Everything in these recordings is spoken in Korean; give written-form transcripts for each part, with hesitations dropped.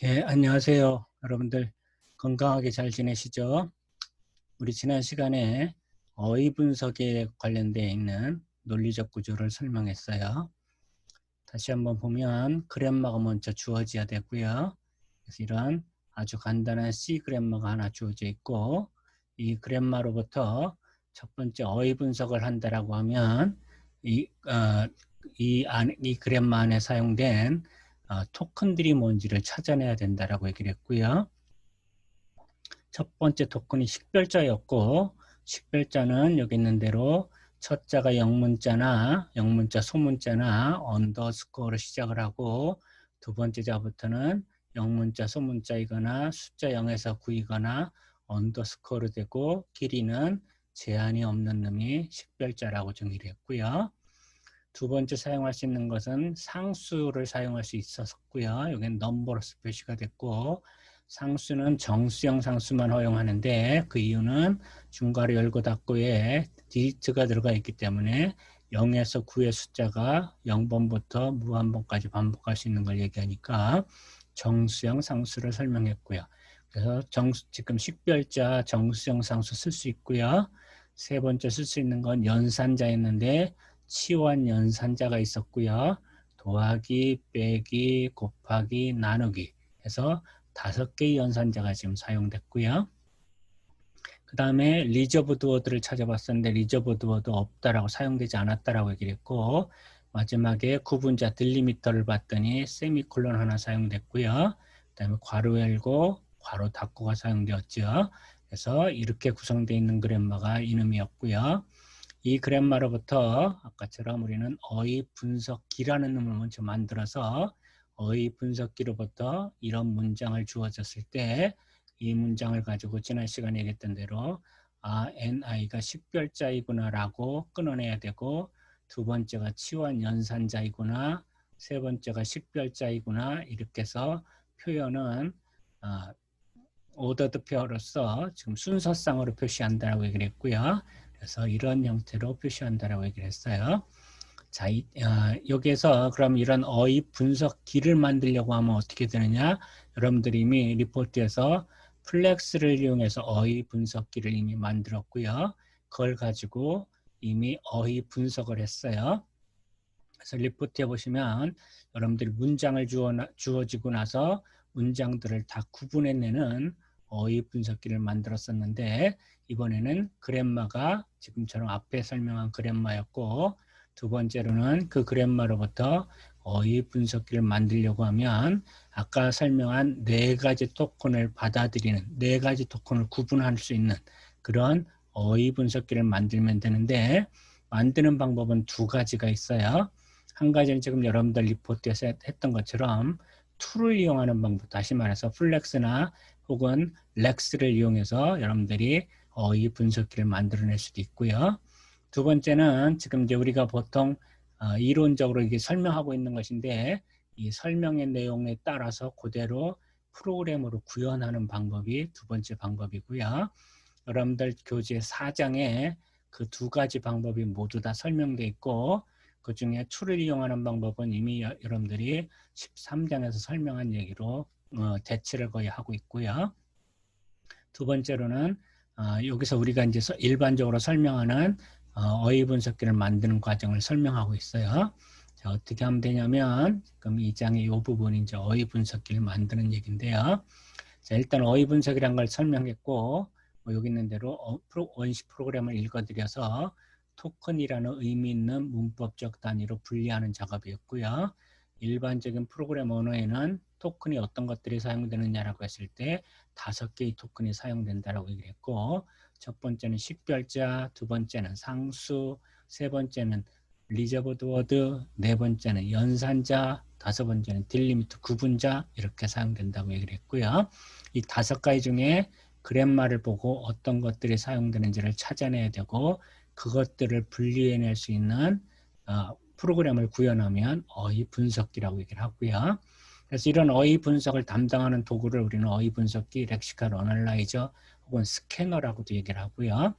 예, 안녕하세요. 여러분들 건강하게 잘 지내시죠? 우리 지난 시간에 어휘 분석에 관련되어 있는 논리적 구조를 설명했어요. 다시 한번 보면 그램마가 먼저 주어져야 되고요. 그래서 이런 아주 간단한 C 그램마가 하나 주어져 있고, 이 그램마로부터 첫 번째 어휘 분석을 한다라고 하면 이 그램마 안에 사용된 토큰들이 뭔지를 찾아내야 된다라고 얘기를 했고요. 첫 번째 토큰이 식별자였고, 식별자는 여기 있는 대로 첫 자가 영문자나 영문자 소문자나 언더스코어로 시작을 하고, 두 번째 자부터는 영문자 소문자이거나 숫자 0에서 9이거나 언더스코어로 되고, 길이는 제한이 없는 놈이 식별자라고 정의를 했고요. 두 번째 사용할 수 있는 것은 상수를 사용할 수 있었고요. 여기는 넘버로서 표시가 됐고, 상수는 정수형 상수만 허용하는데, 그 이유는 중괄호 열고 닫고에 디지트가 들어가 있기 때문에 0에서 9의 숫자가 0번부터 무한번까지 반복할 수 있는 걸 얘기하니까 정수형 상수를 설명했고요. 그래서 지금 식별자 정수형 상수 쓸 수 있고요. 세 번째 쓸 수 있는 건 연산자였는데 치환 연산자가 있었고요. 더하기, 빼기, 곱하기, 나누기 해서 5개의 연산자가 지금 사용됐고요. 그 다음에 리저브드 워드를 찾아봤었는데 리저브드 워드 없다라고 사용되지 않았다라고 얘기를 했고, 마지막에 구분자 딜리미터를 봤더니 세미콜론 하나 사용됐고요. 그 다음에 괄호 열고 괄호 닫고가 사용되었죠. 그래서 이렇게 구성되어 있는 그램마가 이놈이었고요. 이 그램마로부터 아까처럼 우리는 어휘 분석기라는 놈을 먼저 만들어서 어휘 분석기로부터 이런 문장을 주어졌을 때 이 문장을 가지고 지난 시간에 얘기했던 대로 NI가 식별자이구나 라고 끊어내야 되고, 두 번째가 치환 연산자이구나, 세 번째가 식별자이구나, 이렇게 해서 표현은 오더드 페어로서 지금 순서상으로 표시한다라고 얘기를 했고요. 그래서 이런 형태로 표시한다라고 얘기를 했어요. 자, 여기에서 그럼 이런 어휘 분석기를 만들려고 하면 어떻게 되느냐? 여러분들이 이미 리포트에서 플렉스를 이용해서 어휘 분석기를 이미 만들었고요. 그걸 가지고 이미 어휘 분석을 했어요. 그래서 리포트에 보시면 여러분들이 문장을 주어지고 나서 문장들을 다 구분해내는 어휘 분석기를 만들었었는데, 이번에는 그램마가 지금처럼 앞에 설명한 그램마였고, 두 번째로는 그 그램마로부터 어휘 분석기를 만들려고 하면 아까 설명한 4가지 토큰을 받아들이는, 4가지 토큰을 구분할 수 있는 그런 어휘 분석기를 만들면 되는데, 만드는 방법은 2가지가 있어요. 한 가지는 지금 여러분들 리포트에서 했던 것처럼 툴을 이용하는 방법, 다시 말해서 플렉스나 혹은 렉스를 이용해서 여러분들이 어휘 분석기를 만들어낼 수도 있고요. 두 번째는 지금 이제 우리가 보통 이론적으로 이게 설명하고 있는 것인데, 이 설명의 내용에 따라서 그대로 프로그램으로 구현하는 방법이 두 번째 방법이고요. 여러분들 교재 4장에 그 2가지 방법이 모두 다 설명되어 있고, 그 중에 툴을 이용하는 방법은 이미 여러분들이 13장에서 설명한 얘기로 대치를 거의 하고 있고요. 두 번째로는 여기서 우리가 이제 일반적으로 설명하는 어휘 분석기를 만드는 과정을 설명하고 있어요. 자, 어떻게 하면 되냐면 지금 이 장의 이 부분이 이제 어휘 분석기를 만드는 얘기인데요. 자, 일단 어휘 분석이라는 걸 설명했고, 여기 있는 대로 원시 프로그램을 읽어드려서 토큰이라는 의미 있는 문법적 단위로 분리하는 작업이었고요. 일반적인 프로그램 언어에는 토큰이 어떤 것들이 사용되느냐라고 했을 때 5개의 토큰이 사용된다라고 얘기했고, 첫 번째는 식별자, 두 번째는 상수, 세 번째는 리저브드 워드, 네 번째는 연산자, 다섯 번째는 딜리미트 구분자, 이렇게 사용된다고 얘기를 했고요. 이 5가지 중에 그램마를 보고 어떤 것들이 사용되는지를 찾아내야 되고, 그것들을 분리해낼 수 있는 프로그램을 구현하면 어휘 분석기라고 얘기를 하고요. 그래서 이런 어휘 분석을 담당하는 도구를 우리는 어휘 분석기, 렉시컬 어널라이저 혹은 스캐너라고도 얘기를 하고요.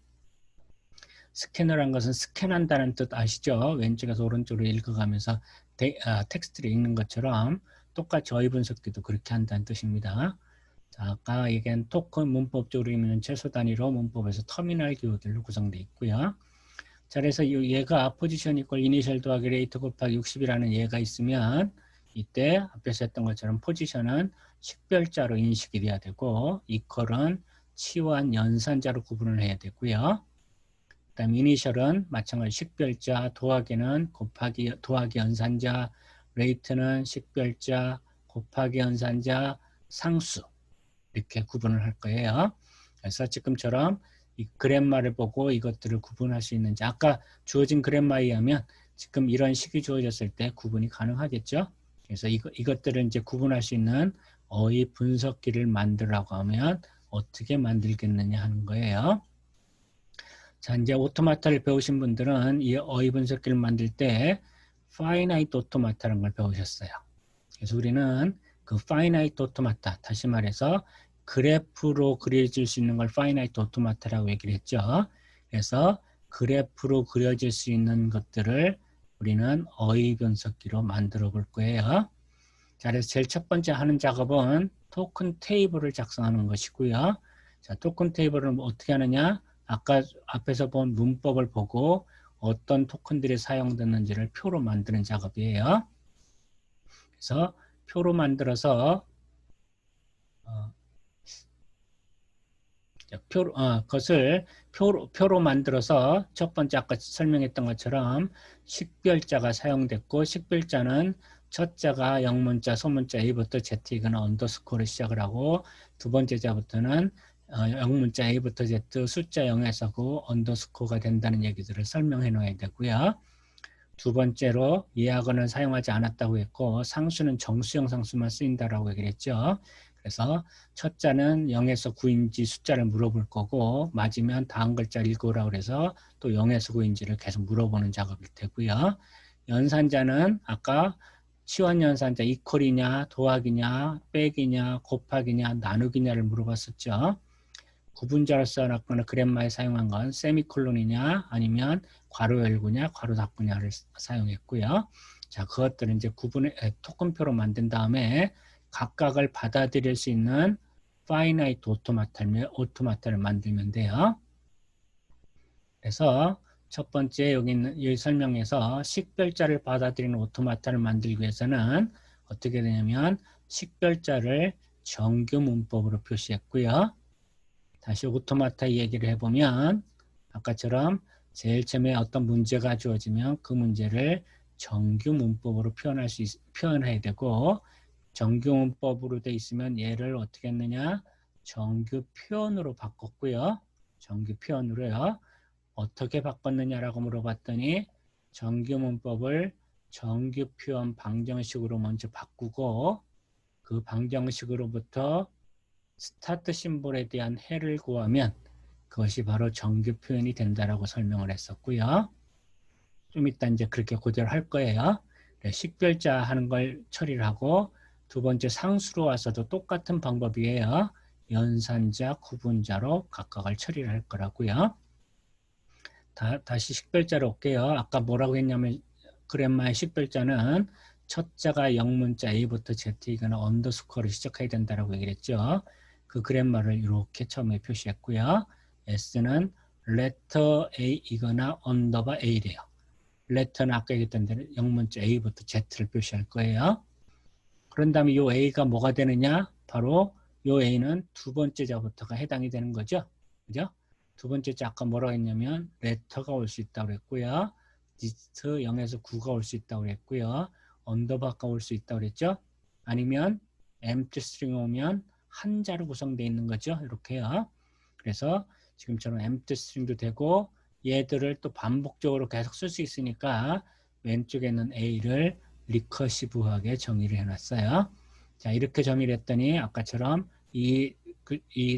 스캐너란 것은 스캔한다는 뜻 아시죠? 왼쪽에서 오른쪽으로 읽어가면서 텍스트를 읽는 것처럼 똑같이 어휘 분석기도 그렇게 한다는 뜻입니다. 자, 아까 얘기한 토큰 문법적으로 의미는 최소 단위로 문법에서 터미널 기호들로 구성되어 있고요. 자, 그래서 얘가 포지션 이퀄 이니셜 더하기 레이트 곱하기 60이라는 얘가 있으면 이때 앞에서 했던 것처럼 포지션은 식별자로 인식이 돼야 되고 이퀄은 치환 연산자로 구분을 해야 되고요. 그다음 이니셜은 마찬가지 식별자, 더하기는 곱하기 더하기 연산자, 레이트는 식별자, 곱하기 연산자, 상수 이렇게 구분을 할 거예요. 그래서 지금처럼 이 그램마를 보고 이것들을 구분할 수 있는지 아까 주어진 그램마에 의하면 지금 이런 식이 주어졌을 때 구분이 가능하겠죠. 그래서 이것들을 이제 구분할 수 있는 어휘 분석기를 만들라고 하면 어떻게 만들겠느냐 하는 거예요. 자, 이제 오토마타를 배우신 분들은 이 어휘 분석기를 만들 때 파이나이트 오토마타라는 걸 배우셨어요. 그래서 우리는 그 파이나이트 오토마타, 다시 말해서 그래프로 그려질 수 있는 걸 파이나이트 오토마타라고 얘기를 했죠. 그래서 그래프로 그려질 수 있는 것들을 우리는 어휘 분석기로 만들어 볼 거예요. 자, 그래서 제일 첫 번째 하는 작업은 토큰 테이블을 작성하는 것이고요. 자, 토큰 테이블은 어떻게 하느냐? 아까 앞에서 본 문법을 보고 어떤 토큰들이 사용됐는지를 표로 만드는 작업이에요. 그래서 표로 만들어서 그것을 표로 만들어서 첫 번째 아까 설명했던 것처럼 식별자가 사용됐고 식별자는 첫 자가 영문자, 소문자 A부터 Z이거나 언더스코어로 시작을 하고 두 번째 자부터는 영문자 A부터 Z 숫자 0에서 9 언더스코어가 된다는 얘기들을 설명해 놓아야 되고요. 두 번째로 예약어는 사용하지 않았다고 했고 상수는 정수형 상수만 쓰인다라고 얘기를 했죠. 그래서 첫 자는 0에서 9인지 숫자를 물어볼 거고 맞으면 다음 글자를 읽어오라고 그래서 또 0에서 9인지를 계속 물어보는 작업일 테고요. 연산자는 아까 치환연산자 이퀄이냐 더하기냐 빼기냐 곱하기냐 나누기냐를 물어봤었죠. 구분자로 써놨거나 그램마에 사용한 건 세미콜론이냐 아니면 괄호 열구냐 괄호 닫구냐를 사용했고요. 자, 그것들은 이제 토큰표로 만든 다음에 각각을 받아들일 수 있는 파이나이트 오토마타를 만들면 돼요. 그래서 첫 번째 여기 있는 이 설명에서 식별자를 받아들이는 오토마타를 만들기 위해서는 어떻게 되냐면 식별자를 정규 문법으로 표시했고요. 다시 오토마타 얘기를 해보면 아까처럼 제일 처음에 어떤 문제가 주어지면 그 문제를 정규 문법으로 표현해야 되고 정규 문법으로 돼 있으면 얘를 어떻게 했느냐 정규 표현으로 바꿨고요. 정규 표현으로요. 어떻게 바꿨느냐라고 물어봤더니 정규 문법을 정규 표현 방정식으로 먼저 바꾸고 그 방정식으로부터 스타트 심볼에 대한 해를 구하면 그것이 바로 정규 표현이 된다라고 설명을 했었고요. 좀 이따 이제 그렇게 그대로 할 거예요. 식별자 하는 걸 처리를 하고 두 번째 상수로 와서도 똑같은 방법이에요. 연산자, 구분자로 각각을 처리를 할 거라고요. 다시 식별자로 올게요. 아까 뭐라고 했냐면 그램마의 식별자는 첫 자가 영문자 A부터 Z이거나 언더스코어로 시작해야 된다라고 얘기를 했죠. 그 그램마를 이렇게 처음에 표시했고요. S는 letter A이거나 언더바 A래요. letter는 아까 얘기했던 대로 영문자 A부터 Z를 표시할 거예요. 그런 다음에 이 A가 뭐가 되느냐? 바로 이 A는 두 번째 자부터가 해당이 되는 거죠. 그죠? 두 번째 자 아까 뭐라고 했냐면 letter가 올 수 있다고 그랬고요. dist 0에서 9가 올 수 있다고 그랬고요. 언더바가 올 수 있다고 그랬죠. 아니면 empty string 오면 한 자로 구성되어 있는 거죠. 이렇게요. 그래서 지금처럼 empty string도 되고 얘들을 또 반복적으로 계속 쓸 수 있으니까 왼쪽에 있는 A를 리커시브하게 정의를 해놨어요. 자, 이렇게 정의를 했더니 아까처럼 이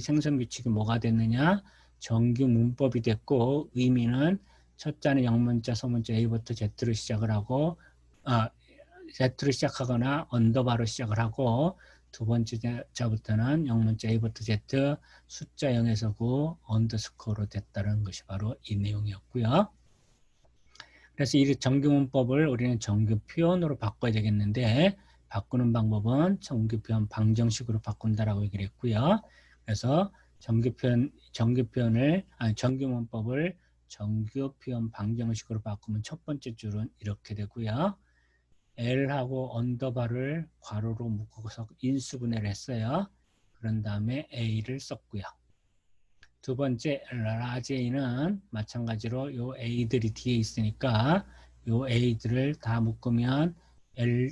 생성 규칙이 뭐가 됐느냐? 정규 문법이 됐고 의미는 첫 자는 영문자, 소문자 A부터 Z로 시작을 하고 Z로 시작하거나 언더바로 시작을 하고 두 번째 자부터는 영문자 A부터 Z 숫자 0에서 9 언더스코어로 됐다는 것이 바로 이 내용이었고요. 그래서 이 정규 문법을 우리는 정규 표현으로 바꿔야 되겠는데 바꾸는 방법은 정규 표현 방정식으로 바꾼다라고 얘기를 했고요. 그래서 정규 문법을 정규 표현 방정식으로 바꾸면 첫 번째 줄은 이렇게 되고요. L하고 언더바를 괄호로 묶어서 인수분해를 했어요. 그런 다음에 A를 썼고요. 두 번째 large A는 마찬가지로 요 A들이 뒤에 있으니까 요 A들을 다 묶으면 L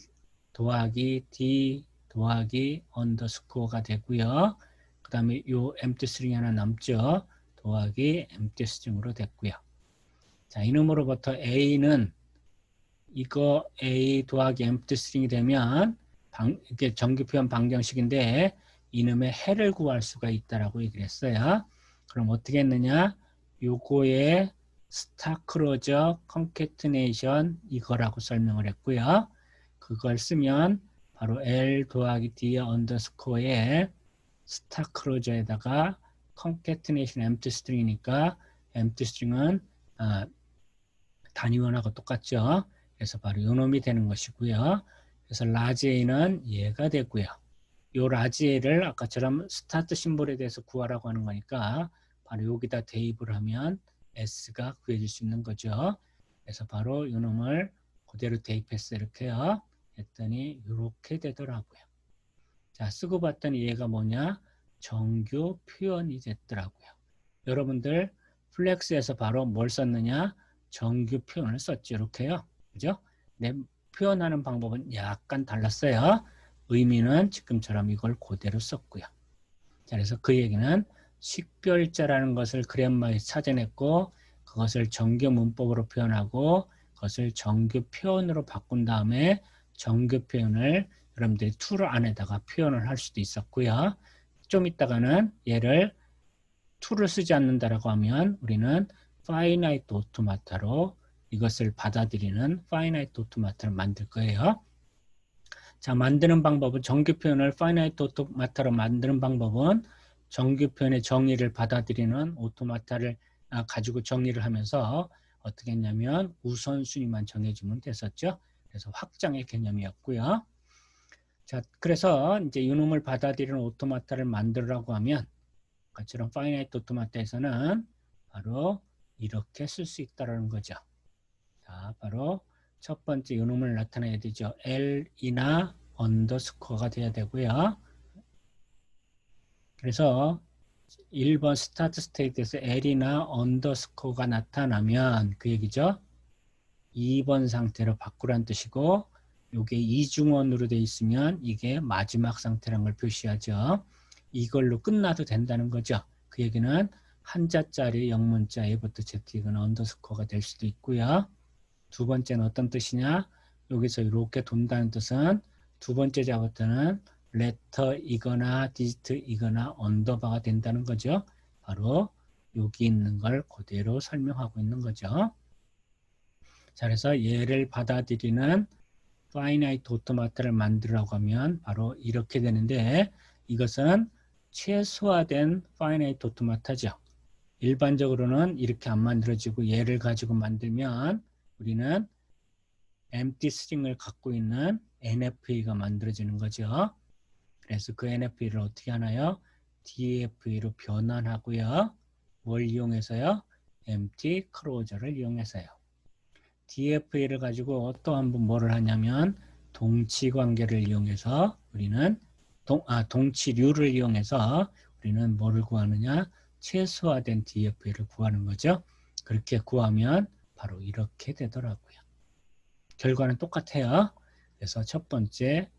더하기 D 더하기 언더스코어가 되고요. 그 다음에 요 empty string 하나 남죠. 더하기 empty string으로 됐고요. 자, 이놈으로부터 A는 이거 A 더하기 empty string이 되면 이게 정규 표현 방정식인데 이놈의 해를 구할 수가 있다라고 얘기를 했어요. 그럼 어떻게 했느냐? 요거의 스타크로저 컨캐트네이션 이거라고 설명을 했고요. 그걸 쓰면 바로 L 더하기 D 언더스코어에 스타크로저에다가 컨캐트네이션 empty string이니까 empty string은 단위원하고 똑같죠. 그래서 바로 요 놈이 되는 것이고요. 그래서 large A는 얘가 되고요. 요 large A를 아까처럼 스타트 심볼에 대해서 구하라고 하는 거니까 바로 여기다 대입을 하면 S가 구해질 수 있는 거죠. 그래서 바로 요 놈을 그대로 대입했어요. 이렇게요. 했더니 이렇게 되더라고요. 자, 쓰고 봤더니 얘가 뭐냐? 정규 표현이 됐더라고요. 여러분들 플렉스에서 바로 뭘 썼느냐? 정규 표현을 썼죠. 이렇게요. 그죠? 네, 표현하는 방법은 약간 달랐어요. 의미는 지금처럼 이걸 그대로 썼고요. 자, 그래서 그 얘기는 식별자라는 것을 그래머에 찾아냈고 그것을 정규 문법으로 표현하고 그것을 정규 표현으로 바꾼 다음에 정규 표현을 여러분들이 to를 안에다가 표현을 할 수도 있었고요. 좀 이따가는 얘를 to를 쓰지 않는다라고 하면 우리는 finite automata로 이것을 받아들이는 finite automata를 만들 거예요. 자, 만드는 방법은 정규 표현을 finite automata로 만드는 방법은 정규 표현의 정의를 받아들이는 오토마타를 가지고 정의를 하면서 어떻게 했냐면 우선순위만 정해주면 됐었죠. 그래서 확장의 개념이었고요. 자, 그래서 이제 이놈을 받아들이는 오토마타를 만들라고 하면 아까처럼 finite automata에서는 바로 이렇게 쓸 수 있다는 거죠. 자, 바로 첫 번째 이놈을 나타내야 되죠. L이나 언더스코어가 돼야 되고요. 그래서 1번 스타트 스테이트에서 L이나 언더스코어가 나타나면 그 얘기죠. 2번 상태로 바꾸란 뜻이고 이게 이중원으로 되어 있으면 이게 마지막 상태라는 걸 표시하죠. 이걸로 끝나도 된다는 거죠. 그 얘기는 한자짜리 영문자 A부터 Z이거나 언더스코어가 될 수도 있고요. 두 번째는 어떤 뜻이냐? 여기서 이렇게 돈다는 뜻은 두 번째 자부터는 letter이거나 digit이거나 언더바가 된다는 거죠. 바로 여기 있는 걸 그대로 설명하고 있는 거죠. 자, 그래서 얘를 받아들이는 finite automata를 만들라고 하면 바로 이렇게 되는데 이것은 최소화된 finite automata죠. 일반적으로는 이렇게 안 만들어지고 얘를 가지고 만들면 우리는 empty string을 갖고 있는 NFA가 만들어지는 거죠. 그래서 그 NFA를 어떻게 하나요? DFA로 변환하고요. 뭘 이용해서요? empty closure를 이용해서요. DFA를 가지고 또 한 번 뭐를 하냐면 동치 관계를 이용해서 우리는 동치류를 이용해서 우리는 뭐를 구하느냐? 최소화된 DFA를 구하는 거죠. 그렇게 구하면 바로 이렇게 되더라고요. 결과는 똑같아요. 그래서 첫 번째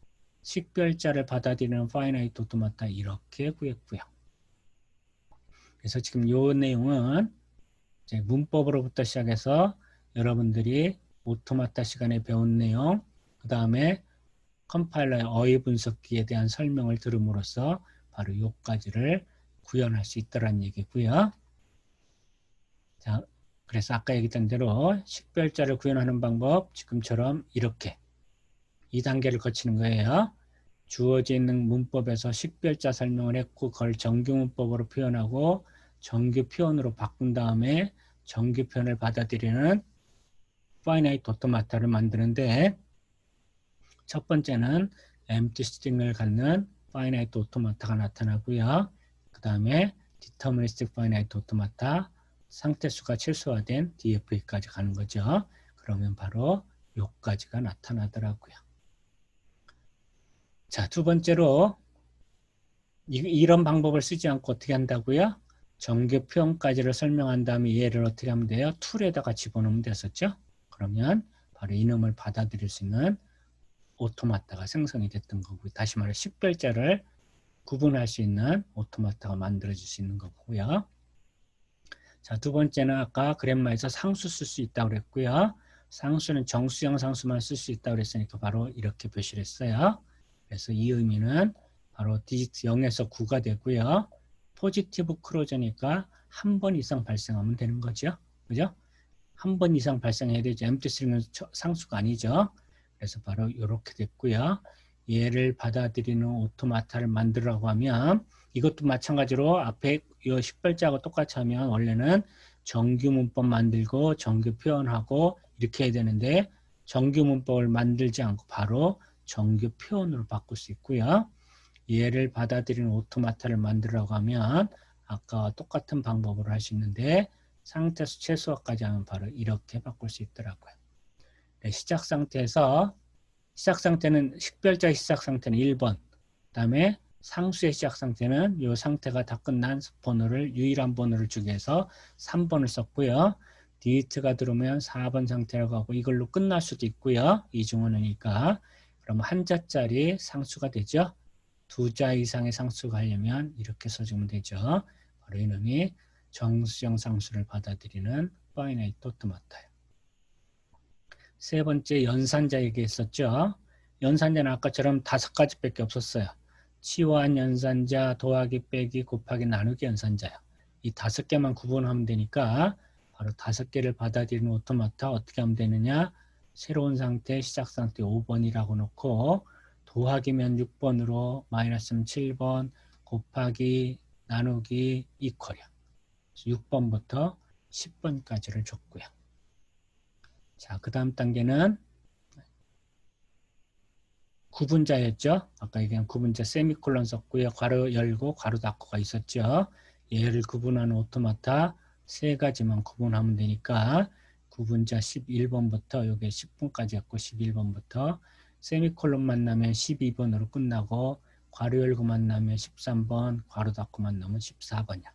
식별자를 받아들이는 finite automata 이렇게 구했고요. 그래서 지금 이 내용은 이제 문법으로부터 시작해서 여러분들이 오토마타 시간에 배운 내용, 그 다음에 컴파일러의 어휘 분석기에 대한 설명을 들음으로써 바로 요까지를 구현할 수 있다는 얘기고요. 자, 그래서 아까 얘기했던 대로 식별자를 구현하는 방법 지금처럼 이렇게 2단계를 거치는 거예요. 주어져 있는 문법에서 식별자 설명을 했고 그걸 정규 문법으로 표현하고 정규 표현으로 바꾼 다음에 정규 표현을 받아들이는 finite automata를 만드는데 첫 번째는 empty string을 갖는 finite automata가 나타나고요. 그 다음에 deterministic finite automata, 상태수가 최소화된 DFA까지 가는 거죠. 그러면 바로 요까지가 나타나더라고요. 자, 두 번째로 이런 방법을 쓰지 않고 어떻게 한다고요? 정규 표현까지를 설명한 다음에 얘를 어떻게 하면 돼요? 툴에다가 집어넣으면 됐었죠? 그러면 바로 이놈을 받아들일 수 있는 오토마타가 생성이 됐던 거고, 다시 말해 식별자를 구분할 수 있는 오토마타가 만들어질 수 있는 거고요. 자, 두 번째는 아까 그램마에서 상수 쓸 수 있다고 그랬고요. 상수는 정수형 상수만 쓸 수 있다고 그랬으니까 바로 이렇게 표시를 했어요. 그래서 이 의미는 바로 디지트 0에서 9가 되고요. 포지티브 크로저니까 한 번 이상 발생하면 되는 거죠. 그죠? 한 번 이상 발생해야 되죠. empty string은 상수가 아니죠. 그래서 바로 이렇게 됐고요. 얘를 받아들이는 오토마타를 만들라고 하면 이것도 마찬가지로 앞에 이 식별자하고 똑같이 하면 원래는 정규 문법 만들고 정규 표현하고 이렇게 해야 되는데 정규 문법을 만들지 않고 바로 정규 표현으로 바꿀 수 있고요. 얘를 받아들이는 오토마타를 만들라고 하면 아까와 똑같은 방법으로 할 수 있는데 상태수 최소화까지 하면 바로 이렇게 바꿀 수 있더라고요. 네, 시작 상태에서 시작 상태는 식별자의 시작 상태는 1번, 그다음에 상수의 시작 상태는 이 상태가 다 끝난 번호를 유일한 번호를 주기 위해서 3번을 썼고요. 디지트가 들어오면 4번 상태라고 하고 이걸로 끝날 수도 있고요. 이중언어니까 그럼 한 자짜리 상수가 되죠. 두 자 이상의 상수가 하려면 이렇게 써주면 되죠. 바로 이놈이 정수형 상수를 받아들이는 파이나이트 오토마타예요. 세 번째 연산자 얘기했었죠. 연산자는 아까처럼 5가지밖에 없었어요. 치환 연산자, 더하기, 빼기, 곱하기, 나누기 연산자요. 이 5개만 구분하면 되니까 바로 5개를 받아들이는 오토마타 어떻게 하면 되느냐. 새로운 상태, 시작 상태 5번이라고 놓고 더하기면 6번으로 마이너스면 7번, 곱하기, 나누기, 이퀄이요. 6번부터 10번까지를 줬고요. 자, 그 다음 단계는 구분자였죠. 아까 얘기한 구분자 세미콜론 썼고요. 괄호 열고 괄호 닫고가 있었죠. 얘를 구분하는 오토마타 3가지만 구분하면 되니까 구분자 11번부터 여기 10분까지 했고 11번부터 세미콜론 만나면 12번으로 끝나고 괄호 열고 만나면 13번, 괄호 닫고 만나면 14번이야.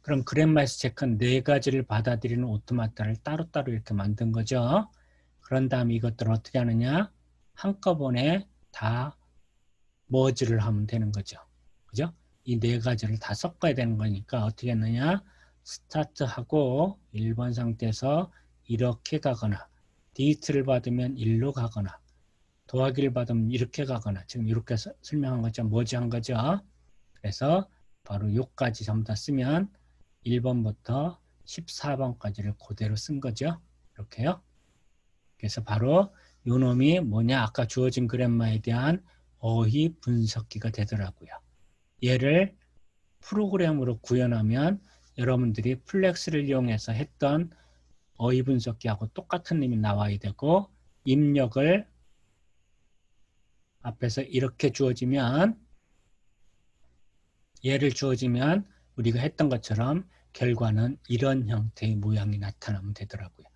그럼 그램마에서 체크한 4가지를 받아들이는 오토마타를 따로따로 이렇게 만든 거죠. 그런 다음에 이것들을 어떻게 하느냐? 한꺼번에 다 머지를 하면 되는 거죠. 그죠? 이 4가지를 다 섞어야 되는 거니까 어떻게 했느냐? 스타트하고 1번 상태에서 이렇게 가거나 디지트를 받으면 1로 가거나 더하기를 받으면 이렇게 가거나 지금 이렇게 설명한 것처럼 머지한 거죠. 그래서 바로 요까지 전부 다 쓰면 1번부터 14번까지를 그대로 쓴 거죠. 이렇게요. 그래서 바로 요 놈이 뭐냐? 아까 주어진 그램마에 대한 어휘 분석기가 되더라고요. 얘를 프로그램으로 구현하면 여러분들이 플렉스를 이용해서 했던 어휘 분석기하고 똑같은 놈이 나와야 되고 입력을 앞에서 이렇게 주어지면 얘를 주어지면 우리가 했던 것처럼 결과는 이런 형태의 모양이 나타나면 되더라고요.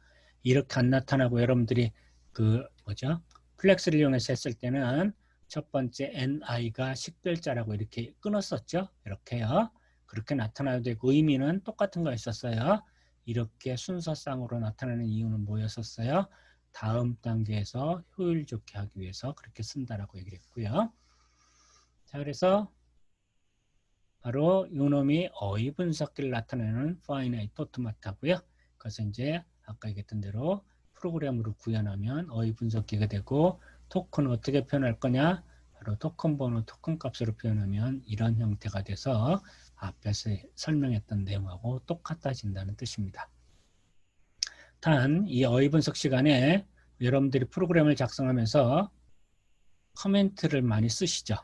이렇게 안 나타나고 여러분들이 플렉스를 이용해서 했을 때는 첫 번째 ni가 식별자라고 이렇게 끊었었죠. 이렇게요. 그렇게 나타나야 되고 의미는 똑같은 거였었어요. 이렇게 순서상으로 나타나는 이유는 뭐였었어요? 다음 단계에서 효율 좋게 하기 위해서 그렇게 쓴다라고 얘기를 했고요. 자, 그래서 바로 이놈이 어휘 분석기를 나타내는 파이나이트 오토마타고요. 그래서 이제 아까 얘기했던 대로 프로그램으로 구현하면 어휘 분석기가 되고 토큰을 어떻게 표현할 거냐? 바로 토큰 번호, 토큰 값으로 표현하면 이런 형태가 돼서 앞에서 설명했던 내용하고 똑같아진다는 뜻입니다. 단, 이 어휘 분석 시간에 여러분들이 프로그램을 작성하면서 커멘트를 많이 쓰시죠.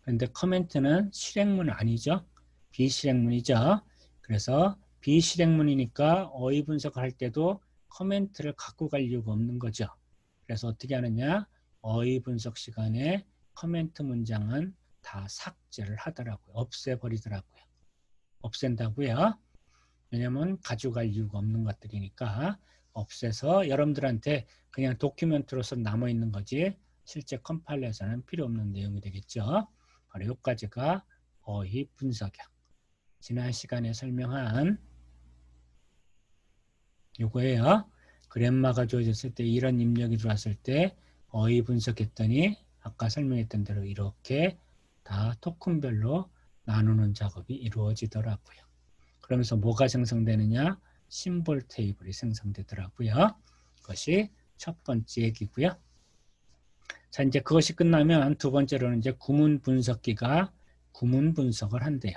그런데 커멘트는 실행문 아니죠. 비실행문이죠. 그래서 비실행문이니까 어휘 분석을 할 때도 커멘트를 갖고 갈 이유가 없는 거죠. 그래서 어떻게 하느냐? 어휘 분석 시간에 커멘트 문장은 다 삭제를 하더라고요. 없애버리더라고요. 없앤다고요. 왜냐면 가져갈 이유가 없는 것들이니까 없애서 여러분들한테 그냥 도큐멘트로서 남아있는 거지 실제 컴파일에서는 필요 없는 내용이 되겠죠. 바로 여기까지가 어휘 분석이야. 지난 시간에 설명한 요거예요. 그램마가 주어졌을 때 이런 입력이 들어왔을 때 어휘 분석했더니 아까 설명했던 대로 이렇게 다 토큰별로 나누는 작업이 이루어지더라고요. 그러면서 뭐가 생성되느냐? 심볼 테이블이 생성되더라고요. 그것이 첫 번째 얘기고요. 자, 이제 그것이 끝나면 두 번째로는 이제 구문 분석기가 구문 분석을 한대요.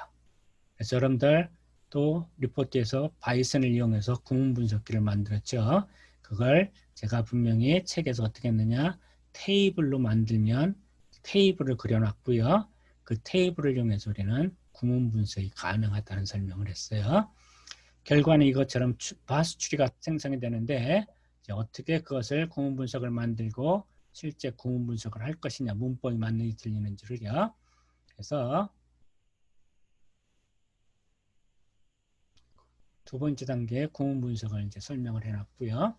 그래서 여러분들 또 리포트에서 바이썬을 이용해서 구문 분석기를 만들었죠. 그걸 제가 분명히 책에서 어떻게 했느냐? 테이블로 만들면 테이블을 그려놨고요. 그 테이블을 이용해서 우리는 구문 분석이 가능하다는 설명을 했어요. 결과는 이것처럼 바스 추리가 생성이 되는데 이제 어떻게 그것을 구문 분석을 만들고 실제 구문 분석을 할 것이냐, 문법이 맞는지 틀리는지를요. 그래서 두 번째 단계의 구문 분석을 이제 설명을 해놨고요.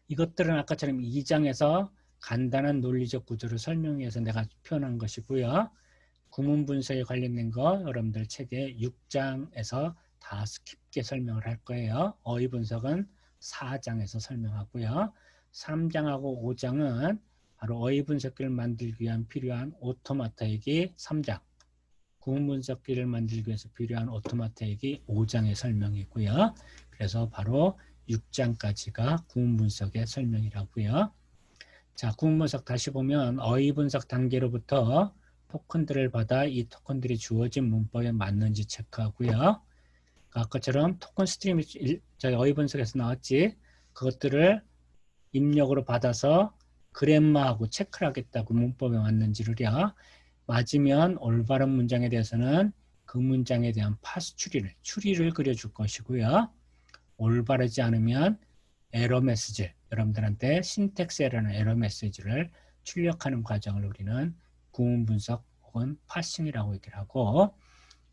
이것들은 아까처럼 2장에서 간단한 논리적 구조를 설명해서 내가 표현한 것이고요. 구문 분석에 관련된 거 여러분들 책에 6장에서 다 깊게 설명을 할 거예요. 어휘 분석은 4장에서 설명하고요. 3장하고 5장은 바로 어휘 분석기를 만들기 위한 필요한 오토마타 얘기 3장, 구문 분석기를 만들기 위해서 필요한 오토마타 얘기 5장의 설명이고요. 그래서 바로 6장까지가 구문 분석의 설명이라고요. 자, 구문 분석 다시 보면 어휘 분석 단계로부터 토큰들을 받아 이 토큰들이 주어진 문법에 맞는지 체크하고요. 아까처럼 토큰 스트림이 저희 어휘 분석에서 나왔지. 그것들을 입력으로 받아서 그램마하고 체크를 하겠다고 문법에 맞는지를요. 맞으면 올바른 문장에 대해서는 그 문장에 대한 파스 추리를 그려줄 것이고요. 올바르지 않으면 에러 메시지, 여러분들한테 신텍스 에러나 에러 메시지를 출력하는 과정을 우리는 구문 분석 혹은 파싱이라고 얘기를 하고,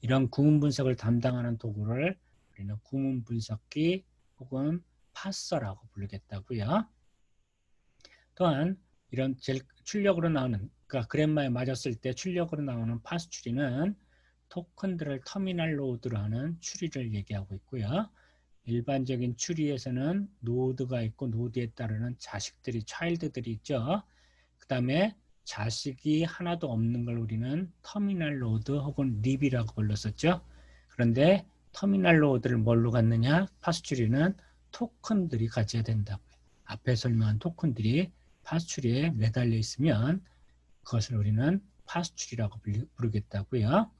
이런 구문 분석을 담당하는 도구를 우리는 구문 분석기 혹은 파서라고 부르겠다고요. 또한 이런 출력으로 나오는, 그러니까 그램마에 맞았을 때 출력으로 나오는 파스 추리는 토큰들을 터미널 로드로 하는 추리를 얘기하고 있고요. 일반적인 추리에서는 노드가 있고 노드에 따르는 자식들이, 차일드들이 있죠. 그 다음에 자식이 하나도 없는 걸 우리는 터미널 로드 혹은 립이라고 불렀었죠. 그런데 터미널 로드를 뭘로 갖느냐? 파스 추리는 토큰들이 가져야 된다고요. 앞에 설명한 토큰들이 파스 추리에 매달려 있으면 그것을 우리는 파스 추리라고 부르겠다고요.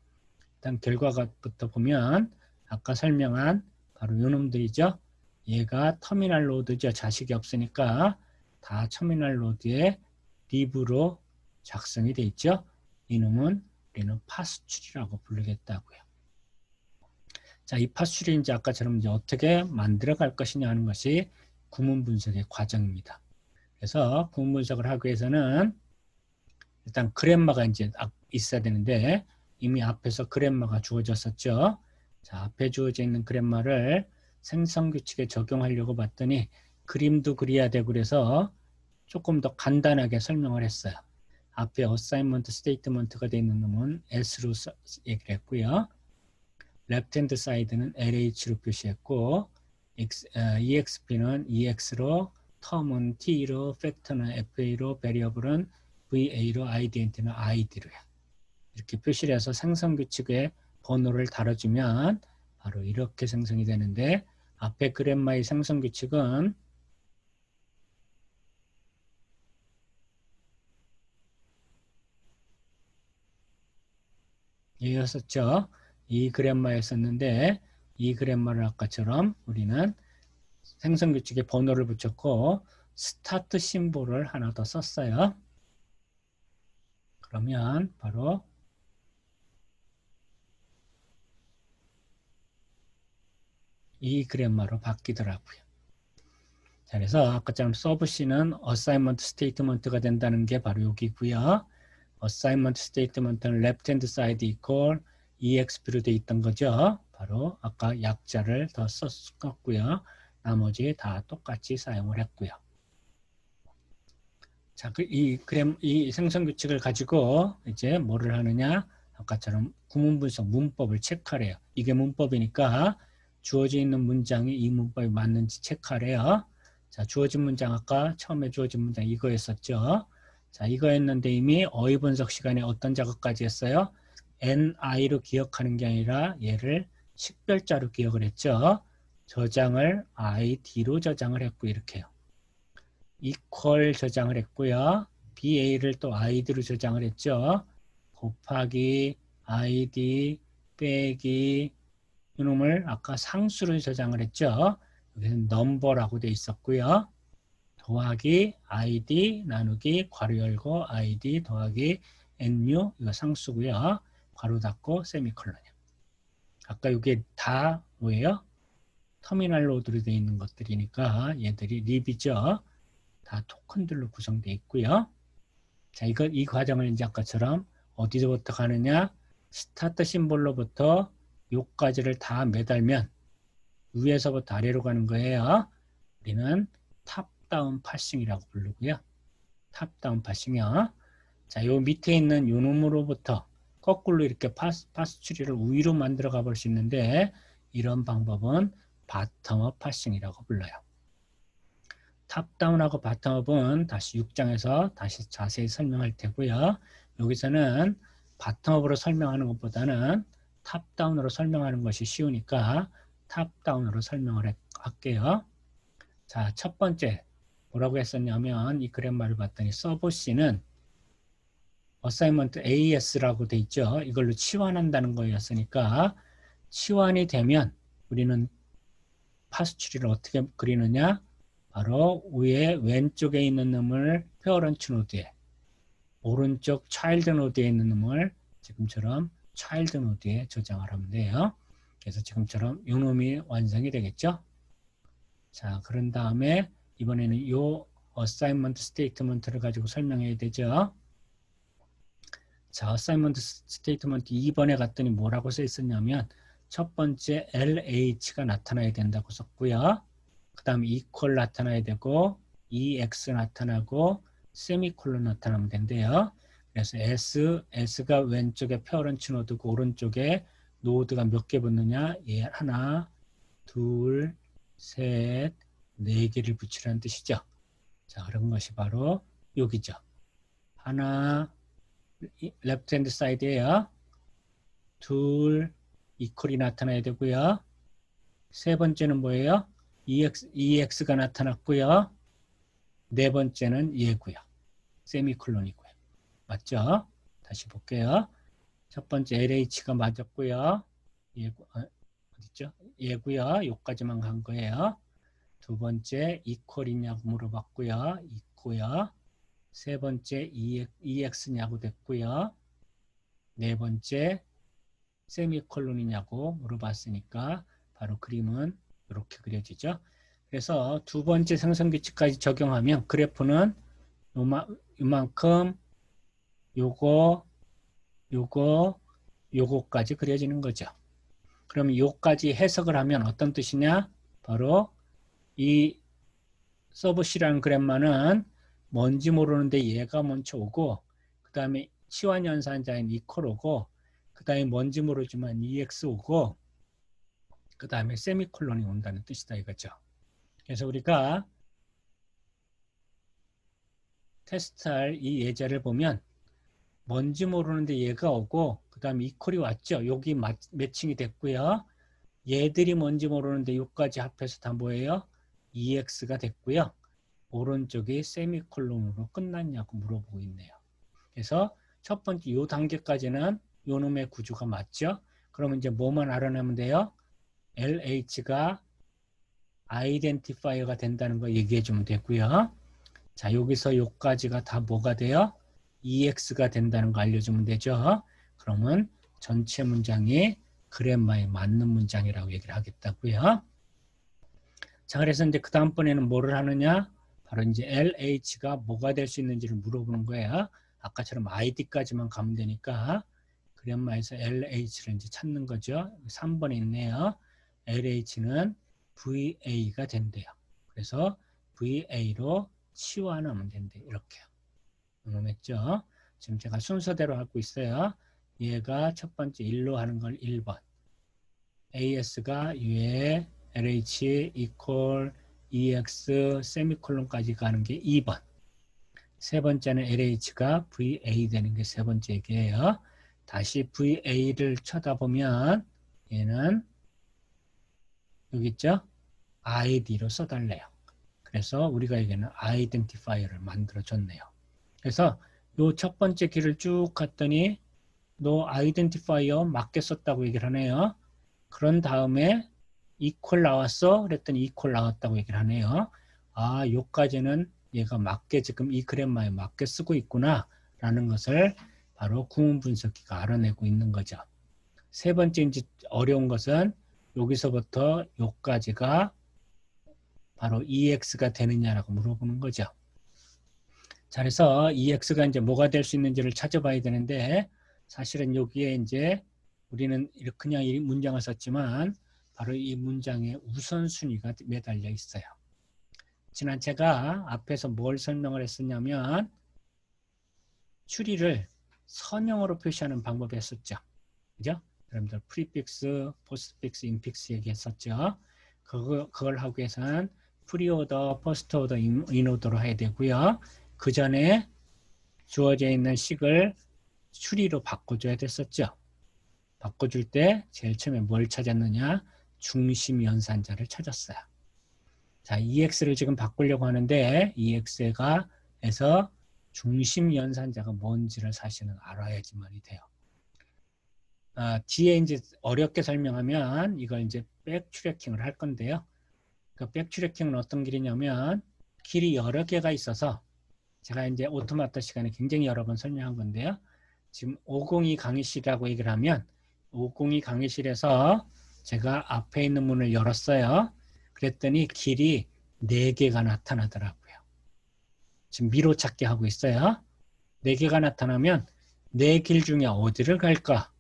일단 결과부터 보면 아까 설명한 바로 요놈들이죠. 얘가 터미널 로드죠. 자식이 없으니까 다 터미널 로드에 립으로 작성이 돼 있죠. 이놈은 우리는 파스 추리라고 부르겠다고요. 자, 이 파스 추리 이제 아까처럼 이제 어떻게 만들어 갈 것이냐 하는 것이 구문 분석의 과정입니다. 그래서 구문 분석을 하기 위해서는 일단 그램마가 이제 있어야 되는데 이미 앞에서 그램마가 주어졌었죠. 자, 앞에 주어져 있는 그램마를 생성 규칙에 적용하려고 봤더니 그림도 그려야 되고 그래서 조금 더 간단하게 설명을 했어요. 앞에 어사이먼트 스테이트먼트가 되어 있는 놈은 S로 얘기를 했고요. 레프트 핸드 사이드는 LH로 표시했고 EXP는 EX로, 텀은 T로, 팩터는 FA로, 베리어블은 VA로, 아이덴티티는 ID로요. 이렇게 표시를 해서 생성 규칙의 번호를 달아주면 바로 이렇게 생성이 되는데, 앞에 그램마의 생성 규칙은 이었었죠. 이 그램마였었는데 이 그램마를 아까처럼 우리는 생성 규칙의 번호를 붙였고 스타트 심볼을 하나 더 썼어요. 그러면 바로 이 그램마로 바뀌더라고요. 자, 그래서 아까처럼 서브 C는 어사이먼트 스테이트먼트가 된다는 게 바로 여기고요. 어사이먼트 스테이트먼트는 left hand side equal EXP로 돼 있던 거죠. 바로 아까 약자를 더 썼고요. 나머지 다 똑같이 사용을 했고요. 자, 이 생성 규칙을 가지고 이제 뭐를 하느냐? 아까처럼 구문 분석 문법을 체크하래요. 이게 문법이니까 주어져 있는 문장이 이 문법에 맞는지 체크하래요. 자, 주어진 문장 아까 처음에 주어진 문장 이거였었죠. 자, 이거였는데 이미 어휘 분석 시간에 어떤 작업까지 했어요? NI로 기억하는 게 아니라 얘를 식별자로 기억을 했죠. 저장을 ID로 저장을 했고 이렇게요. equal 저장을 했고요. BA를 또 ID로 저장을 했죠. 곱하기 ID 빼기 이놈을 아까 상수로 저장을 했죠. 여기는 number라고 돼 있었고요. 더하기 ID 나누기 괄호 열고 ID 더하기 NU 이거 상수고요. 괄호 닫고 세미콜론이요. 아까 이게 다 뭐예요? 터미널 로드로 되어 있는 것들이니까 얘들이 립이죠. 다 토큰들로 구성되어 있고요. 자, 이 과정을 이제 아까처럼 어디서부터 가느냐? 스타트 심볼로부터 요까지를 다 매달면 위에서부터 아래로 가는 거예요. 우리는 탑다운 파싱이라고 부르고요. 탑다운 파싱이요. 자, 요 밑에 있는 요 놈으로부터 거꾸로 이렇게 파스 추리를 위로 만들어 가볼 수 있는데 이런 방법은 바텀업 파싱이라고 불러요. 탑다운하고 바텀업은 다시 6장에서 다시 자세히 설명할 테고요. 여기서는 바텀업으로 설명하는 것보다는 탑다운으로 설명하는 것이 쉬우니까 탑다운으로 설명을 할게요. 자, 첫 번째 뭐라고 했었냐면 이 그래머를 봤더니 서브 C는 어사이먼트 AS라고 돼 있죠. 이걸로 치환한다는 거였으니까 치환이 되면 우리는 파스 추리를 어떻게 그리느냐? 바로 위에 왼쪽에 있는 놈을 페어런트 노드에 오른쪽 차일드 노드에 있는 놈을 지금처럼 차일드 노드에 저장을 하면 돼요. 그래서 지금처럼 이 놈이 완성이 되겠죠. 자, 그런 다음에 이번에는 이 어사이먼트 스테이트먼트를 가지고 설명해야 되죠. 자, 어사이먼트 스테이트먼트 2번에 갔더니 뭐라고 써 있었냐면 첫 번째 LH가 나타나야 된다고 썼고요. 그 다음에 equal 나타나야 되고 EX 나타나고 세미콜론 나타나면 된대요. 그래서 S가 왼쪽에 페어런트 노드고 오른쪽에 노드가 몇 개 붙느냐? 예, 하나, 둘, 셋, 네 개를 붙이라는 뜻이죠. 자, 그런 것이 바로 여기죠. 하나, 레프트 핸드 사이드에요. 둘, equal이 나타나야 되고요. 세 번째는 뭐예요? EX가 나타났고요. 네 번째는 얘고요. 세미콜론이고요. 맞죠? 다시 볼게요. 첫 번째 LH가 맞았고요. 어딨죠? 얘고요. 여기까지만 간 거예요. 두 번째 equal이냐고 물어봤고요. 있고요. 세 번째 EX냐고 됐고요. 네 번째 세미콜론이냐고 물어봤으니까 바로 그림은 이렇게 그려지죠. 그래서 두 번째 생성 규칙까지 적용하면 그래프는 요만큼 요거까지 그려지는 거죠. 그러면 요까지 해석을 하면 어떤 뜻이냐? 바로 이 서브 C라는 그래프는 뭔지 모르는데 얘가 먼저 오고 그 다음에 치환 연산자인 equal 오고 그 다음에 뭔지 모르지만 EX 오고 그 다음에 세미콜론이 온다는 뜻이다 이거죠. 그래서 우리가 테스트할 이 예제를 보면 뭔지 모르는데 얘가 오고 그 다음에 equal이 왔죠. 여기 매칭이 됐고요. 얘들이 뭔지 모르는데 여기까지 합해서 다 뭐예요? EX가 됐고요. 오른쪽이 세미콜론으로 끝났냐고 물어보고 있네요. 그래서 첫 번째 요 단계까지는 요 놈의 구조가 맞죠. 그러면 이제 뭐만 알아내면 돼요? LH가 아이덴티파이어가 된다는 거 얘기해 주면 되고요. 자, 여기서 요까지가 다 뭐가 돼요? EX가 된다는 거 알려주면 되죠. 그러면 전체 문장이 그래마에 맞는 문장이라고 얘기를 하겠다고요. 자, 그래서 이제 그 다음번에는 뭐를 하느냐? 바로 이제 LH가 뭐가 될 수 있는지를 물어보는 거예요. 아까처럼 ID까지만 가면 되니까. 그랜마에서 LH를 이제 찾는 거죠. 3번에 있네요. LH는 VA가 된대요. 그래서 VA로 치환하면 된대요. 이렇게요. 명했죠? 지금 제가 순서대로 하고 있어요. 얘가 첫 번째 1로 하는 걸 1번. AS가 U에 LH equal EX 세미콜론까지 가는 게 2번. 세 번째는 LH가 VA 되는 게 세 번째 얘기예요. 다시 VA를 쳐다보면 얘는 여기 있죠? ID로 써달래요. 그래서 우리가 여기는 아이덴티파이어를 만들어 줬네요. 그래서 요 첫 번째 길을 쭉 갔더니 너 아이덴티파이어 맞게 썼다고 얘기를 하네요. 그런 다음에 equal 나왔어? 그랬더니 equal 나왔다고 얘기를 하네요. 아, 요까지는 얘가 맞게 지금 이 그래마에 맞게 쓰고 있구나 라는 것을 바로 구문 분석기가 알아내고 있는 거죠. 세 번째 이제 어려운 것은 여기서부터 요까지가 바로 EX가 되느냐라고 물어보는 거죠. 자, 그래서 EX가 이제 뭐가 될 수 있는지를 찾아봐야 되는데 사실은 여기에 이제 우리는 이렇게 그냥 이 문장을 썼지만 바로 이 문장에 우선순위가 매달려 있어요. 지난 제가 앞에서 뭘 설명을 했었냐면 추리를 선형으로 표시하는 방법을 했었죠. 그죠? 여러분들 프리픽스, 포스트픽스, 인픽스 얘기했었죠. 그걸 하기 위해서는 프리오더, 포스트오더, 인오더로 해야 되고요. 그 전에 주어져 있는 식을 추리로 바꿔줘야 됐었죠. 바꿔줄 때 제일 처음에 뭘 찾았느냐? 중심 연산자를 찾았어요. 자, EX를 지금 바꾸려고 하는데 EX가 에서 중심 연산자가 뭔지를 사실은 알아야지만이 돼요. 뒤에 이제 어렵게 설명하면 이걸 이제 백트래킹을 할 건데요. 그 백트래킹은 어떤 길이냐면 길이 여러 개가 있어서 제가 이제 오토마타 시간에 굉장히 여러 번 설명한 건데요. 지금 502 강의실이라고 얘기를 하면 502 강의실에서 제가 앞에 있는 문을 열었어요. 그랬더니 길이 4개가 나타나더라고요. 지금 미로 찾기 하고 있어요. 4개가 나타나면 4길 중에 어디를 갈까?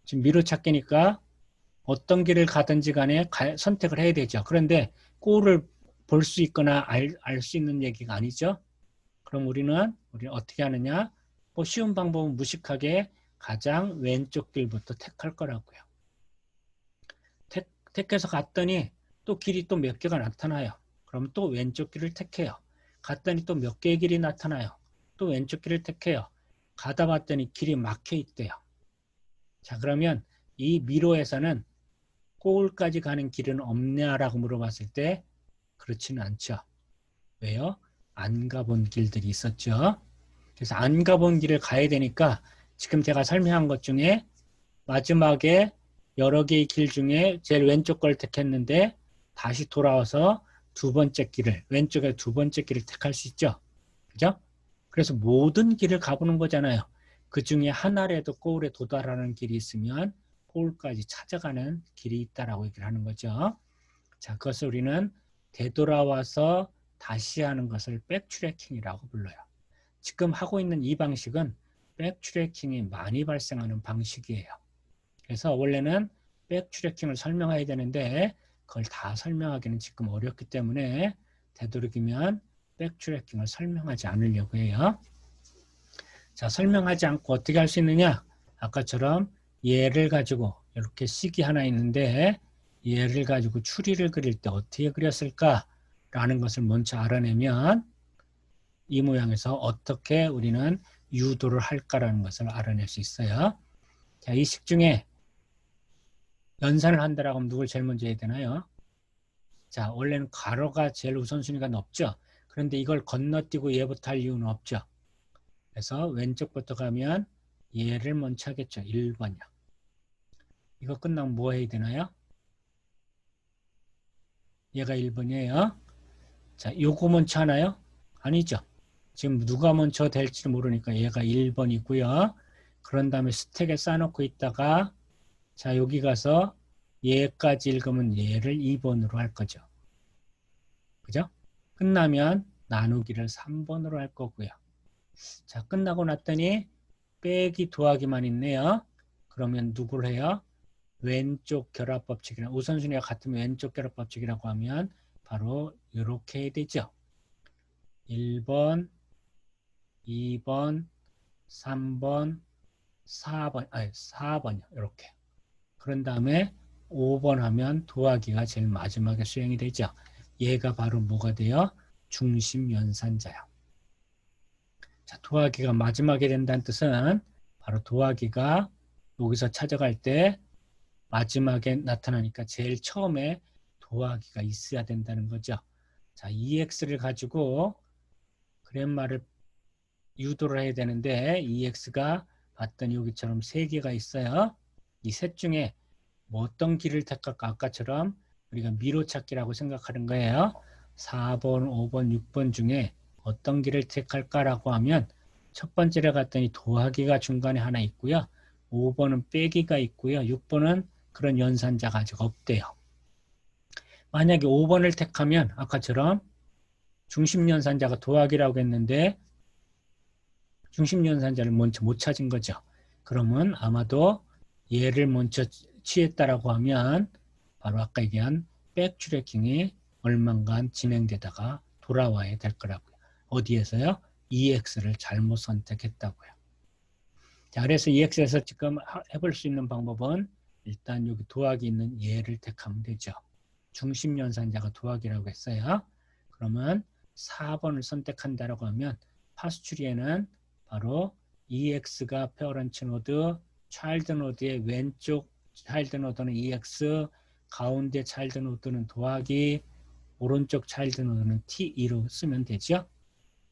지금 미로 찾기니까 어떤 길을 가든지 간에 선택을 해야 되죠. 그런데 꼴을 볼 수 있거나 알 수 있는 얘기가 아니죠. 그럼 우리는 어떻게 하느냐? 뭐 쉬운 방법은 무식하게 가장 왼쪽 길부터 택할 거라고요. 택해서 갔더니 또 길이 또 몇 개가 나타나요. 그럼 또 왼쪽 길을 택해요. 갔더니 또 몇 개의 길이 나타나요. 또 왼쪽 길을 택해요. 가다 봤더니 길이 막혀 있대요. 자, 그러면 이 미로에서는 골까지 가는 길은 없냐라고 물어봤을 때 그렇지는 않죠. 왜요? 안 가본 길들이 있었죠. 그래서 안 가본 길을 가야 되니까 지금 제가 설명한 것 중에 마지막에 여러 개의 길 중에 제일 왼쪽 걸 택했는데 다시 돌아와서 두 번째 길을, 왼쪽에 두 번째 길을 택할 수 있죠. 그죠? 그래서 모든 길을 가보는 거잖아요. 그 중에 하나라도 골에 도달하는 길이 있으면 골까지 찾아가는 길이 있다라고 얘기를 하는 거죠. 자, 그것을 우리는 되돌아와서 다시 하는 것을 백트래킹이라고 불러요. 지금 하고 있는 이 방식은 백트래킹이 많이 발생하는 방식이에요. 그래서 원래는 백트래킹을 설명해야 되는데 그걸 다 설명하기는 지금 어렵기 때문에 되도록이면 백트래킹을 설명하지 않으려고 해요. 자, 설명하지 않고 어떻게 할 수 있느냐? 아까처럼 얘를 가지고 이렇게 식이 하나 있는데 얘를 가지고 추리를 그릴 때 어떻게 그렸을까라는 것을 먼저 알아내면 이 모양에서 어떻게 우리는 유도를 할까라는 것을 알아낼 수 있어요. 자, 이 식 중에 연산을 한다라고 하면 누굴 제일 먼저 해야 되나요? 자, 원래는 가로가 제일 우선순위가 높죠. 그런데 이걸 건너뛰고 얘부터 할 이유는 없죠. 그래서 왼쪽부터 가면 얘를 먼저 하겠죠. 1번이요. 이거 끝나면 뭐 해야 되나요? 얘가 1번이에요. 자, 요거 먼저 하나요? 아니죠. 지금 누가 먼저 될지 모르니까 얘가 1번이고요. 그런 다음에 스택에 쌓아놓고 있다가 자, 여기 가서 얘까지 읽으면 얘를 2번으로 할 거죠. 그죠? 끝나면 나누기를 3번으로 할 거고요. 자, 끝나고 났더니 빼기 더하기만 있네요. 그러면 누구를 해요? 왼쪽 결합법칙이라 우선순위가 같으면 왼쪽 결합법칙이라고 하면 바로 이렇게 해야 되죠. 1번, 2번, 3번, 4번, 아니 4번이요. 이렇게. 그런 다음에 5번 하면 더하기가 제일 마지막에 수행이 되죠. 얘가 바로 뭐가 돼요? 중심 연산자요. 자, 더하기가 마지막에 된다는 뜻은 바로 더하기가 여기서 찾아갈 때 마지막에 나타나니까 제일 처음에 더하기가 있어야 된다는 거죠. 자, EX를 가지고 그랜마를 유도를 해야 되는데 EX가 봤더니 여기처럼 3개가 있어요. 이 셋 중에 뭐 어떤 길을 택할까? 아까처럼 우리가 미로찾기라고 생각하는 거예요. 4번, 5번, 6번 중에 어떤 길을 택할까라고 하면 첫 번째를 갔더니 더하기가 중간에 하나 있고요. 5번은 빼기가 있고요. 6번은 그런 연산자가 아직 없대요. 만약에 5번을 택하면 아까처럼 중심연산자가 더하기라고 했는데 중심연산자를 먼저 못 찾은 거죠. 그러면 아마도 얘를 먼저 취했다라고 하면 바로 아까 얘기한 백트래킹이 얼마간 진행되다가 돌아와야 될 거라고요. 어디에서요? EX를 잘못 선택했다고요. 자, 그래서 EX에서 지금 해볼 수 있는 방법은 일단 여기 더하기 있는 얘를 택하면 되죠. 중심연산자가 더하기라고 했어요. 그러면 4번을 선택한다라고 하면 파스츄리에는 바로 EX가 페어런치 노드, 차일드 노드의 왼쪽 차일드 노드는 EX, 가운데 차일드 노드는 더하기, 오른쪽 차일드 노드는 T2로 쓰면 되죠.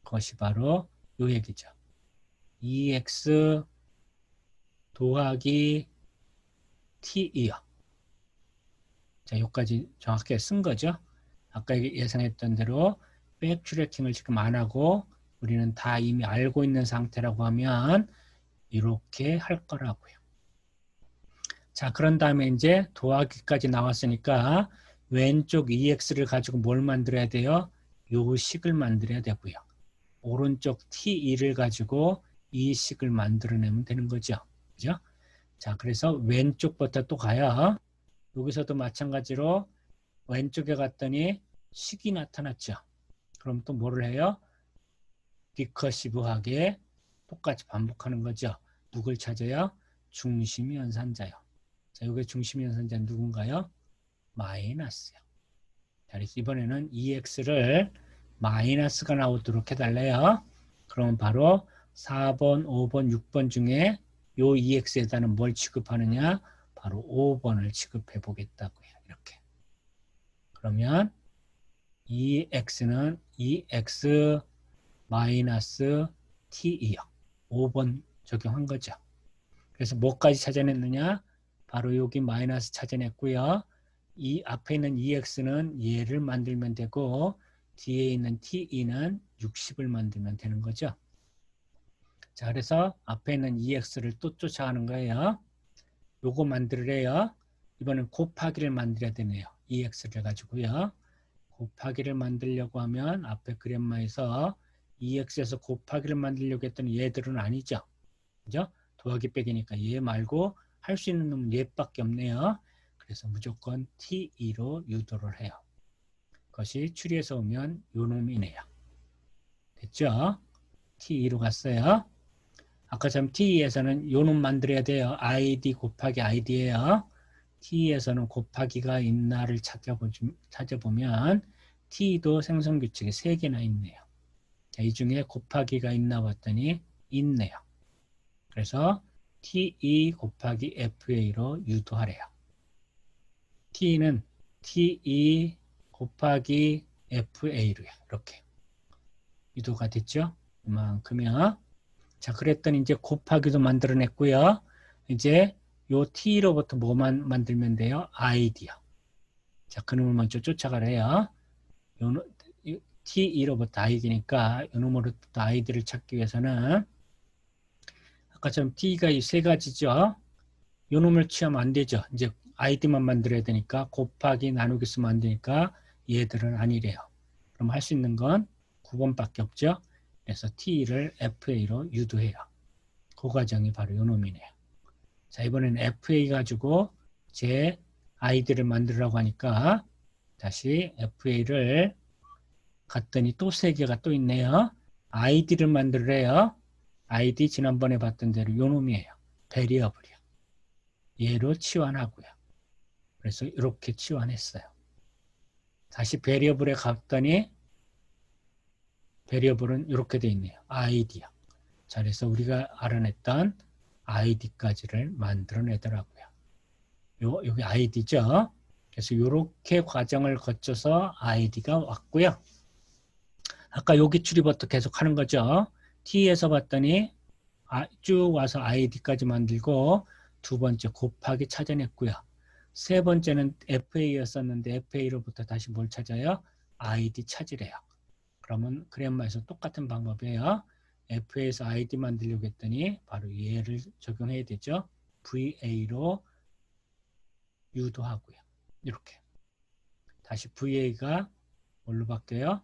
그것이 바로 이 얘기죠. EX 더하기 T2요. 자, 여기까지 정확하게 쓴 거죠. 아까 예상했던 대로 백트래킹을 지금 안 하고 우리는 다 이미 알고 있는 상태라고 하면 이렇게 할 거라고요. 자, 그런 다음에 이제 더하기까지 나왔으니까 왼쪽 EX를 가지고 뭘 만들어야 돼요? 요 식을 만들어야 되고요. 오른쪽 T2를 가지고 이 식을 만들어내면 되는 거죠. 그죠? 자, 그래서 왼쪽부터 또 가요. 여기서도 마찬가지로 왼쪽에 갔더니 식이 나타났죠. 그럼 또 뭐를 해요? 리커시브하게 똑같이 반복하는 거죠. 누굴 찾아요? 중심연산자요. 자, 여기 중심연산자는 누군가요? 마이너스요. 자, 그래서 이번에는 EX를 마이너스가 나오도록 해달래요. 그러면 바로 4번, 5번, 6번 중에 요 EX에다는 뭘 취급하느냐? 바로 5번을 취급해 보겠다고요. 이렇게. 그러면 EX는 EX 마이너스 T이요. 5번 적용한 거죠. 그래서 뭐까지 찾아냈느냐? 바로 여기 마이너스 찾아냈고요. 이 앞에 있는 EX는 얘를 만들면 되고 뒤에 있는 TE는 60을 만들면 되는 거죠. 자, 그래서 앞에 있는 EX를 또 쫓아가는 거예요. 요거 만들래요. 이번엔 곱하기를 만들어야 되네요. EX를 가지고요. 곱하기를 만들려고 하면 앞에 그램마에서 EX에서 곱하기를 만들려고 했더니 얘들은 아니죠. 그죠? 더하기 빼기니까 얘 말고 할 수 있는 놈은 얘밖에 없네요. 그래서 무조건 T2로 유도를 해요. 그것이 추리에서 오면 요 놈이네요. 됐죠? T2로 갔어요. 아까처럼 T2에서는 요 놈 만들어야 돼요. ID 곱하기 ID예요. T에서는 곱하기가 있나를 찾아보면 T도 생성규칙이 3개나 있네요. 자, 이 중에 곱하기가 있나 봤더니 있네요. 그래서 T2 곱하기 FA로 유도하래요. T는 T2 곱하기 FA로요. 이렇게 유도가 됐죠. 이만큼이요. 자, 그랬더니 이제 곱하기도 만들어냈고요. 이제 요 T로부터 뭐만 만들면 돼요? ID요. 자, 그놈을 먼저 쫓아가래요. T2로부터 ID니까 이 놈으로부터 ID를 찾기 위해서는 아까처럼 T가 이 3가지죠. 이 놈을 취하면 안 되죠. 이제 ID만 만들어야 되니까 곱하기 나누기 쓰면 안 되니까 얘들은 아니래요. 그럼 할 수 있는 건 9번밖에 없죠. 그래서 t를 fa로 유도해요. 그 과정이 바로 요 놈이네요. 자, 이번에는 fa 가지고 제 id를 만들라고 하니까 다시 fa를 갔더니 또 세 개가 또 있네요. id를 만들래요. id 지난번에 봤던 대로 요 놈이에요. 베리어블이요. 얘로 치환하고요. 그래서 이렇게 치환했어요. 다시 베리어블에 갔더니 베리어블은 이렇게 돼 있네요. id요. 자, 그래서 우리가 알아냈던 id까지를 만들어내더라고요. 여기 id죠. 그래서 이렇게 과정을 거쳐서 id가 왔고요. 아까 요 기출이부터 계속 하는 거죠. t에서 봤더니 쭉 와서 id까지 만들고 두 번째 곱하기 찾아냈고요. 세 번째는 fa였었는데 fa로부터 다시 뭘 찾아요? id 찾으래요. 그러면 그랜마에서 똑같은 방법이에요. fa에서 id 만들려고 했더니 바로 얘를 적용해야 되죠. va로 유도하고요. 이렇게 다시 va가 뭘로 바뀌어요?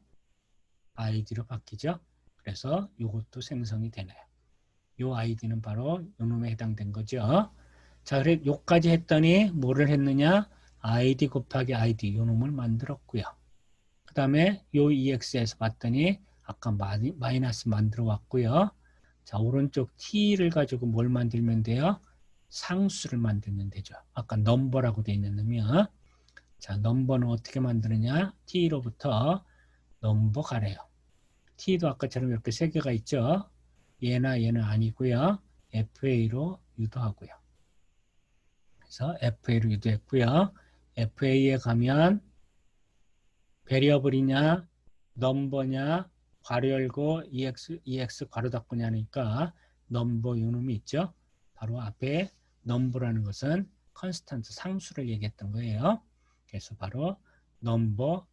id로 바뀌죠. 그래서 이것도 생성이 되네요. 이 id는 바로 요놈에 해당된 거죠. 자, 그래 요까지 했더니 뭐를 했느냐? id 곱하기 id 요놈을 만들었고요. 그 다음에 요 ex에서 봤더니 아까 마이너스 만들어 왔고요. 자, 오른쪽 t를 가지고 뭘 만들면 돼요? 상수를 만들면 되죠. 아까 넘버라고 되어 있는 놈이요. 자, 넘버는 어떻게 만드느냐? t로부터 넘버 가래요. t도 아까처럼 이렇게 세 개가 있죠. 얘나 얘는 아니고요. fa로 유도하고요. 그래서 fa로 유도했고요. fa에 가면 베리어블이냐 넘버냐 괄호 열고 ex 괄호 닫고냐니까 넘버 요놈이 있죠. 바로 앞에 넘버라는 것은 컨스턴트 상수를 얘기했던 거예요. 그래서 바로 넘버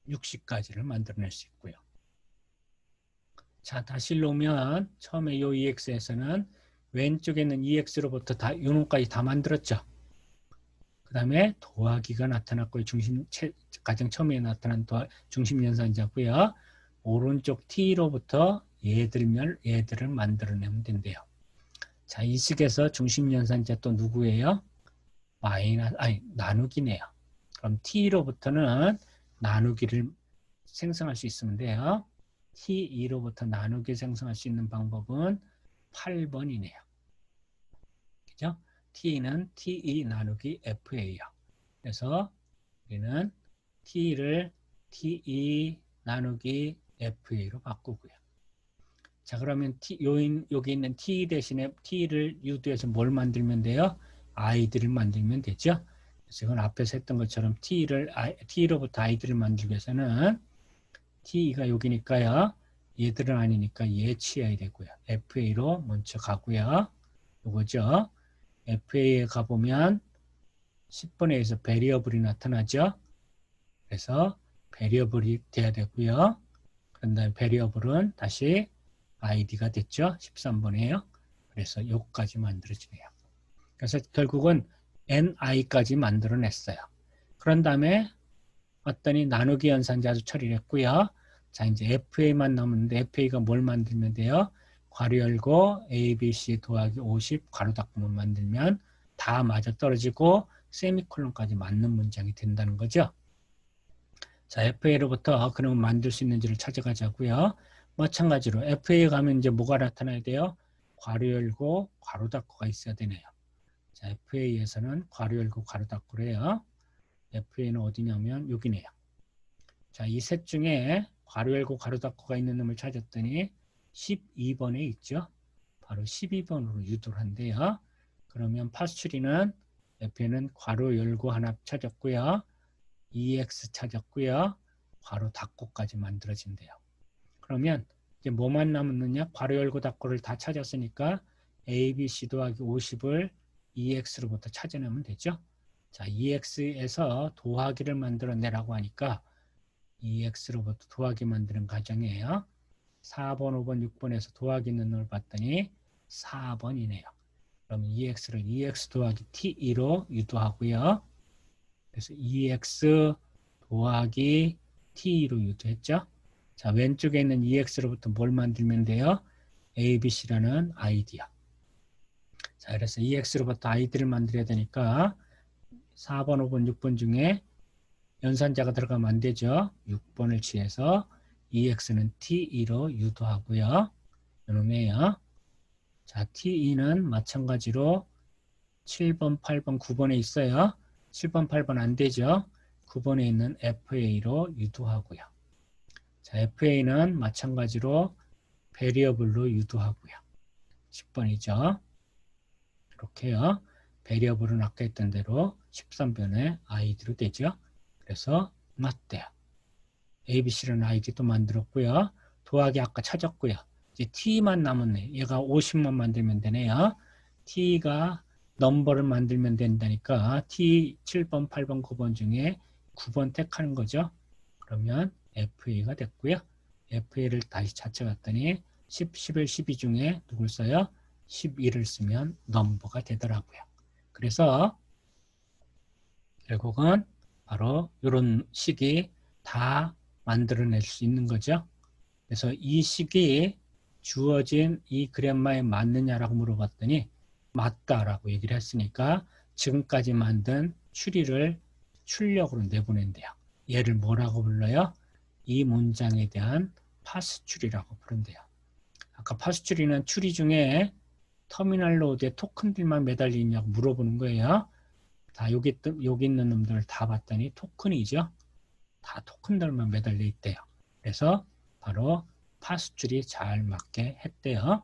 60까지를 만들어낼 수 있고요. 자, 다시 놓으면 처음에 요 ex에서는 왼쪽에 있는 ex로부터 다 요놈까지 다 만들었죠. 그 다음에 더하기가 나타났고요. 가장 처음에 나타난 중심연산자고요. 오른쪽 t로부터 얘들을 만들어내면 된대요. 자, 이 식에서 중심연산자 또 누구예요? 나누기네요. 그럼 t로부터는 나누기를 생성할 수 있으면 돼요. t2로부터 나누기 생성할 수 있는 방법은 8번이네요. 그죠? t는 te 나누기 fa예요. 그래서 우리는 t를 te 나누기 fa로 바꾸고요. 자, 그러면 여기 있는 t 대신에 t를 유도해서 뭘 만들면 돼요? id를 만들면 되죠. 그래서 이건 앞에서 했던 것처럼 t로부터 id를 만들기 위해서는 t가 여기니까요. 얘들은 아니니까 얘 치어야 되고요. fa로 먼저 가고요. 요거죠. fa에 가보면 10번에 의해서 베리어블이 나타나죠. 그래서 베리어블이 돼야 되고요. 그런 다음에 베리어블은 다시 id가 됐죠. 13번이에요. 그래서 요까지 만들어지네요. 그래서 결국은 ni까지 만들어냈어요. 그런 다음에 왔더니 나누기 연산자도 처리를 했고요. 자, 이제 fa만 남았는데 fa가 뭘 만들면 돼요? 괄호 열고 abc 더하기 50 괄호 닫고만 만들면 다 맞아 떨어지고 세미콜론까지 맞는 문장이 된다는 거죠. 자, fa로부터 그러면 만들 수 있는지를 찾아가자고요. 마찬가지로 fa에 가면 이제 뭐가 나타나야 돼요? 괄호 열고 괄호 닫고가 있어야 되네요. 자, fa에서는 괄호 열고 괄호 닫고래요. fa는 어디냐면 여기네요. 자, 이 셋 중에 괄호 열고 괄호 닫고가 있는 놈을 찾았더니 12번에 있죠. 바로 12번으로 유도를 한대요. 그러면 파스츄리는 f는 괄호 열고 하나 찾았고요. ex 찾았고요. 괄호 닫고까지 만들어진대요. 그러면 이제 뭐만 남았느냐? 괄호 열고 닫고를 다 찾았으니까 abc 더하기 50을 ex로부터 찾아내면 되죠. 자, ex에서 더하기를 만들어내라고 하니까 ex로부터 더하기 만드는 과정이에요. 4번, 5번, 6번에서 더하기 있는 걸 봤더니 4번이네요. 그럼 ex를 ex 더하기 t2로 유도하고요. 그래서 ex 더하기 T로 유도했죠. 자, 왼쪽에 있는 EX로부터 뭘 만들면 돼요? ABC라는 아이디어. 자, 그래서 EX로부터 아이디를 만들어야 되니까 4번, 5번, 6번 중에 연산자가 들어가면 안 되죠. 6번을 취해서 EX는 T2로 유도하고요. 이놈이에요. 자, T2는 마찬가지로 7번, 8번, 9번에 있어요. 7번, 8번 안 되죠. 9번에 있는 FA로 유도하고요. 자, FA는 마찬가지로 베리어블로 유도하고요. 10번이죠. 이렇게요. 베리어블은 아까 했던 대로 13번에 아이디로 되죠. 그래서 맞대요. ABC라는 아이디도 만들었고요. 도하기 아까 찾았고요. 이제 T만 남았네. 얘가 50만 만들면 되네요. T가 넘버를 만들면 된다니까 T 7번, 8번, 9번 중에 9번 택하는 거죠. 그러면 FA가 됐고요. FA를 다시 찾아봤더니 10, 11, 12 중에 누굴 써요? 11을 쓰면 넘버가 되더라고요. 그래서 결국은 바로 이런 식이 다 만들어낼 수 있는 거죠. 그래서 이 식이 주어진 이 그램마에 맞느냐라고 물어봤더니 맞다라고 얘기를 했으니까 지금까지 만든 추리를 출력으로 내보낸대요. 얘를 뭐라고 불러요? 이 문장에 대한 파스 추리라고 부른대요. 아까 파스 추리는 추리 중에 터미널 노드에 토큰들만 매달려 있냐고 물어보는 거예요. 다 여기 있는 놈들 다 봤더니 토큰이죠. 다 토큰들만 매달려 있대요. 그래서 바로 파스 추리 잘 맞게 했대요.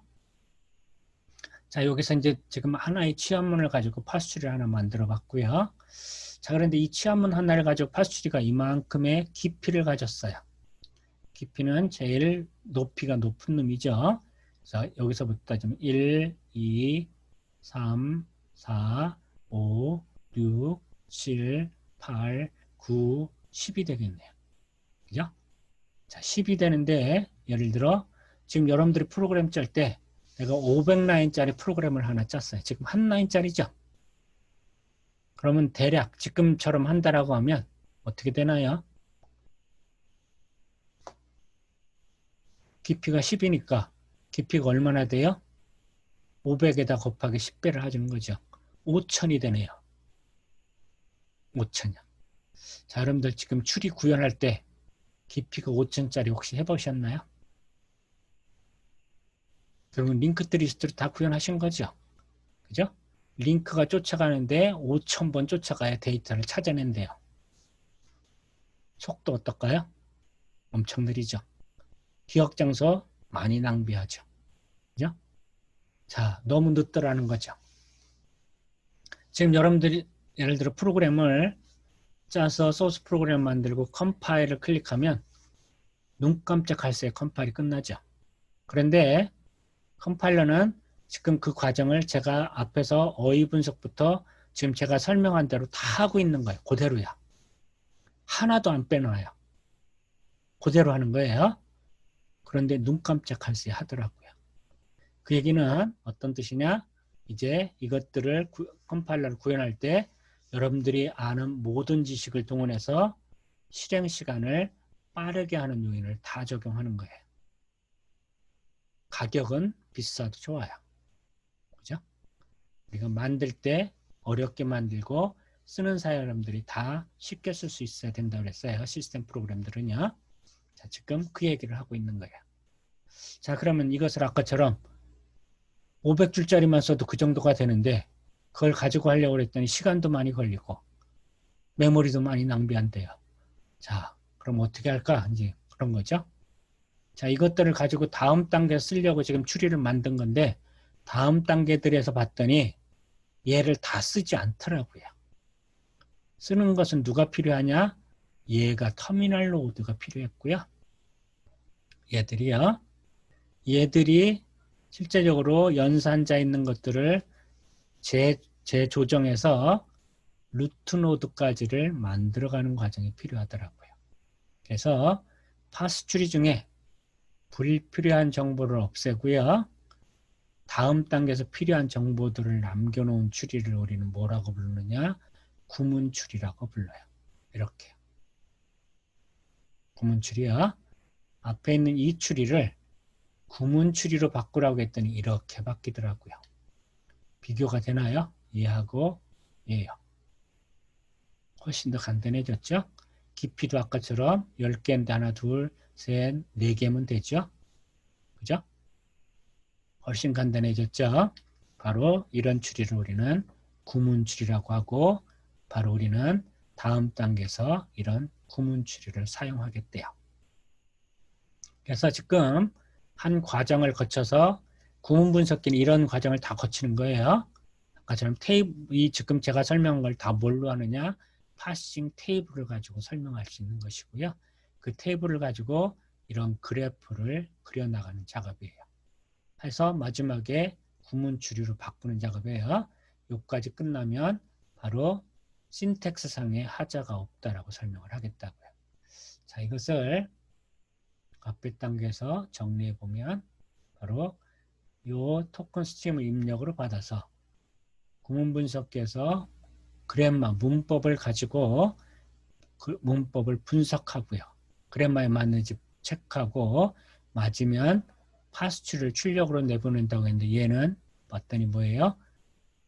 자, 여기서 이제 지금 하나의 취합문을 가지고 파스 추리를 하나 만들어 봤고요. 자, 그런데 이 취합문 하나를 가지고 파스 추리가 이만큼의 깊이를 가졌어요. 깊이는 제일 높이가 높은 놈이죠. 그래서 여기서부터 따지면 1, 2, 3, 4, 5, 6, 7, 8, 9, 10이 되겠네요. 그죠? 자, 10이 되는데 예를 들어 지금 여러분들이 프로그램 짤 때 내가 500라인짜리 프로그램을 하나 짰어요. 지금 한 라인짜리죠. 그러면 대략 지금처럼 한다라고 하면 어떻게 되나요? 깊이가 10이니까 깊이가 얼마나 돼요? 500에다 곱하기 10배를 해주는 거죠. 5000이 되네요. 5000이요. 자, 여러분들 지금 추리 구현할 때 깊이가 5000짜리 혹시 해보셨나요? 결국 링크 리스트로 다 구현하신 거죠. 그죠? 링크가 쫓아가는데 5000번 쫓아가야 데이터를 찾아낸대요. 속도 어떨까요? 엄청 느리죠. 기억 장소 많이 낭비하죠. 그죠? 자, 너무 늦더라는 거죠. 지금 여러분들이 예를 들어 프로그램을 짜서 소스 프로그램 만들고 컴파일을 클릭하면 눈 깜짝할 새에 컴파일이 끝나죠. 그런데 컴파일러는 지금 그 과정을 제가 앞에서 어휘 분석부터 지금 제가 설명한 대로 다 하고 있는 거예요. 그대로야. 하나도 안 빼놔요. 그대로 하는 거예요. 그런데 눈 깜짝할 새에 하더라고요. 그 얘기는 어떤 뜻이냐? 이제 이것들을 컴파일러를 구현할 때 여러분들이 아는 모든 지식을 동원해서 실행 시간을 빠르게 하는 요인을 다 적용하는 거예요. 가격은 비싸도 좋아요. 그죠? 우리가 만들 때 어렵게 만들고 쓰는 사람들이 다 쉽게 쓸 수 있어야 된다고 그랬어요. 시스템 프로그램들은요. 자, 지금 그 얘기를 하고 있는 거예요. 자, 그러면 이것을 아까처럼 500줄짜리만 써도 그 정도가 되는데 그걸 가지고 하려고 했더니 시간도 많이 걸리고 메모리도 많이 낭비한대요. 자, 그럼 어떻게 할까? 이제 그런 거죠. 자, 이것들을 가지고 다음 단계 쓰려고 지금 추리를 만든 건데 다음 단계들에서 봤더니 얘를 다 쓰지 않더라고요. 쓰는 것은 누가 필요하냐? 얘가 터미널 노드가 필요했고요. 얘들이 실제적으로 연산자 있는 것들을 재조정해서 루트 노드까지를 만들어가는 과정이 필요하더라고요. 그래서 파스 추리 중에 불필요한 정보를 없애고요. 다음 단계에서 필요한 정보들을 남겨놓은 추리를 우리는 뭐라고 부르느냐? 구문 추리라고 불러요. 이렇게. 구문 추리요. 앞에 있는 이 추리를 구문 추리로 바꾸라고 했더니 이렇게 바뀌더라고요. 비교가 되나요? 얘하고 얘요. 훨씬 더 간단해졌죠? 깊이도 아까처럼 10개인데 하나, 둘, 셋, 4개면 되죠? 그죠? 훨씬 간단해졌죠? 바로 이런 추리를 우리는 구문 추리라고 하고, 바로 우리는 다음 단계에서 이런 구문 추리를 사용하겠대요. 그래서 지금 한 과정을 거쳐서 구문 분석기는 이런 과정을 다 거치는 거예요. 아까처럼 테이블이 지금 제가 설명한 걸 다 뭘로 하느냐? 파싱 테이블을 가지고 설명할 수 있는 것이고요. 그 테이블을 가지고 이런 그래프를 그려나가는 작업이에요. 해서 마지막에 구문 추리로 바꾸는 작업이에요. 여기까지 끝나면 바로 신텍스 상에 하자가 없다라고 설명을 하겠다고요. 자, 이것을 앞에 단계에서 정리해 보면 바로 이 토큰 스트림을 입력으로 받아서 구문 분석기에서 그래마 문법을 가지고 그 문법을 분석하고요. 그래마에 맞는지 체크하고 맞으면 파스추를 출력으로 내보낸다고 했는데 얘는 봤더니 뭐예요?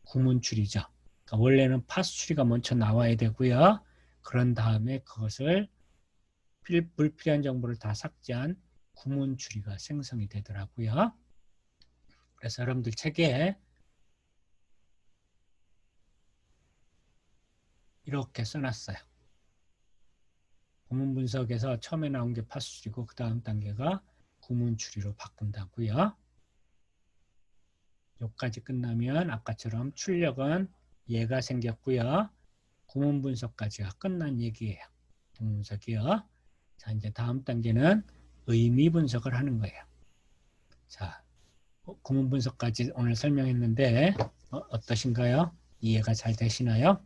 구문 추리죠. 그러니까 원래는 파스추리가 먼저 나와야 되고요. 그런 다음에 그것을 불필요한 정보를 다 삭제한 구문 추리가 생성이 되더라고요. 그래서 여러분들 책에 이렇게 써놨어요. 구문 분석에서 처음에 나온 게 파스추리고 그 다음 단계가 구문 추리로 바꾼다고요. 여기까지 끝나면 아까처럼 출력은 얘가 생겼고요. 구문 분석까지가 끝난 얘기예요. 구문 분석이요. 자, 이제 다음 단계는 의미 분석을 하는 거예요. 자, 구문 분석까지 오늘 설명했는데 어떠신가요? 이해가 잘 되시나요?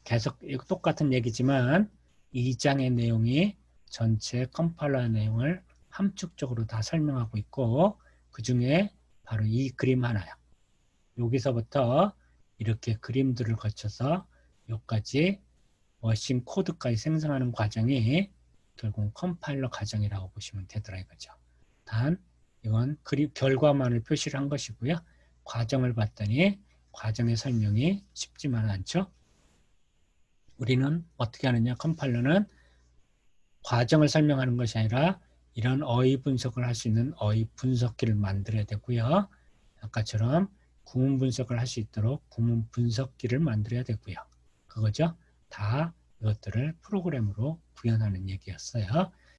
계속 똑같은 얘기지만 2장의 내용이 전체 컴파일러 내용을 함축적으로 다 설명하고 있고 그 중에 바로 이 그림 하나요. 여기서부터 이렇게 그림들을 거쳐서 여기까지 머신 코드까지 생성하는 과정이 결국 컴파일러 과정이라고 보시면 되더라 이거죠. 단 이건 그림 결과만을 표시를 한 것이고요. 과정을 봤더니 과정의 설명이 쉽지만 않죠. 우리는 어떻게 하느냐? 컴파일러는 과정을 설명하는 것이 아니라 이런 어휘 분석을 할 수 있는 어휘 분석기를 만들어야 되고요. 아까처럼 구문 분석을 할 수 있도록 구문 분석기를 만들어야 되고요. 그거죠. 다 이것들을 프로그램으로 구현하는 얘기였어요.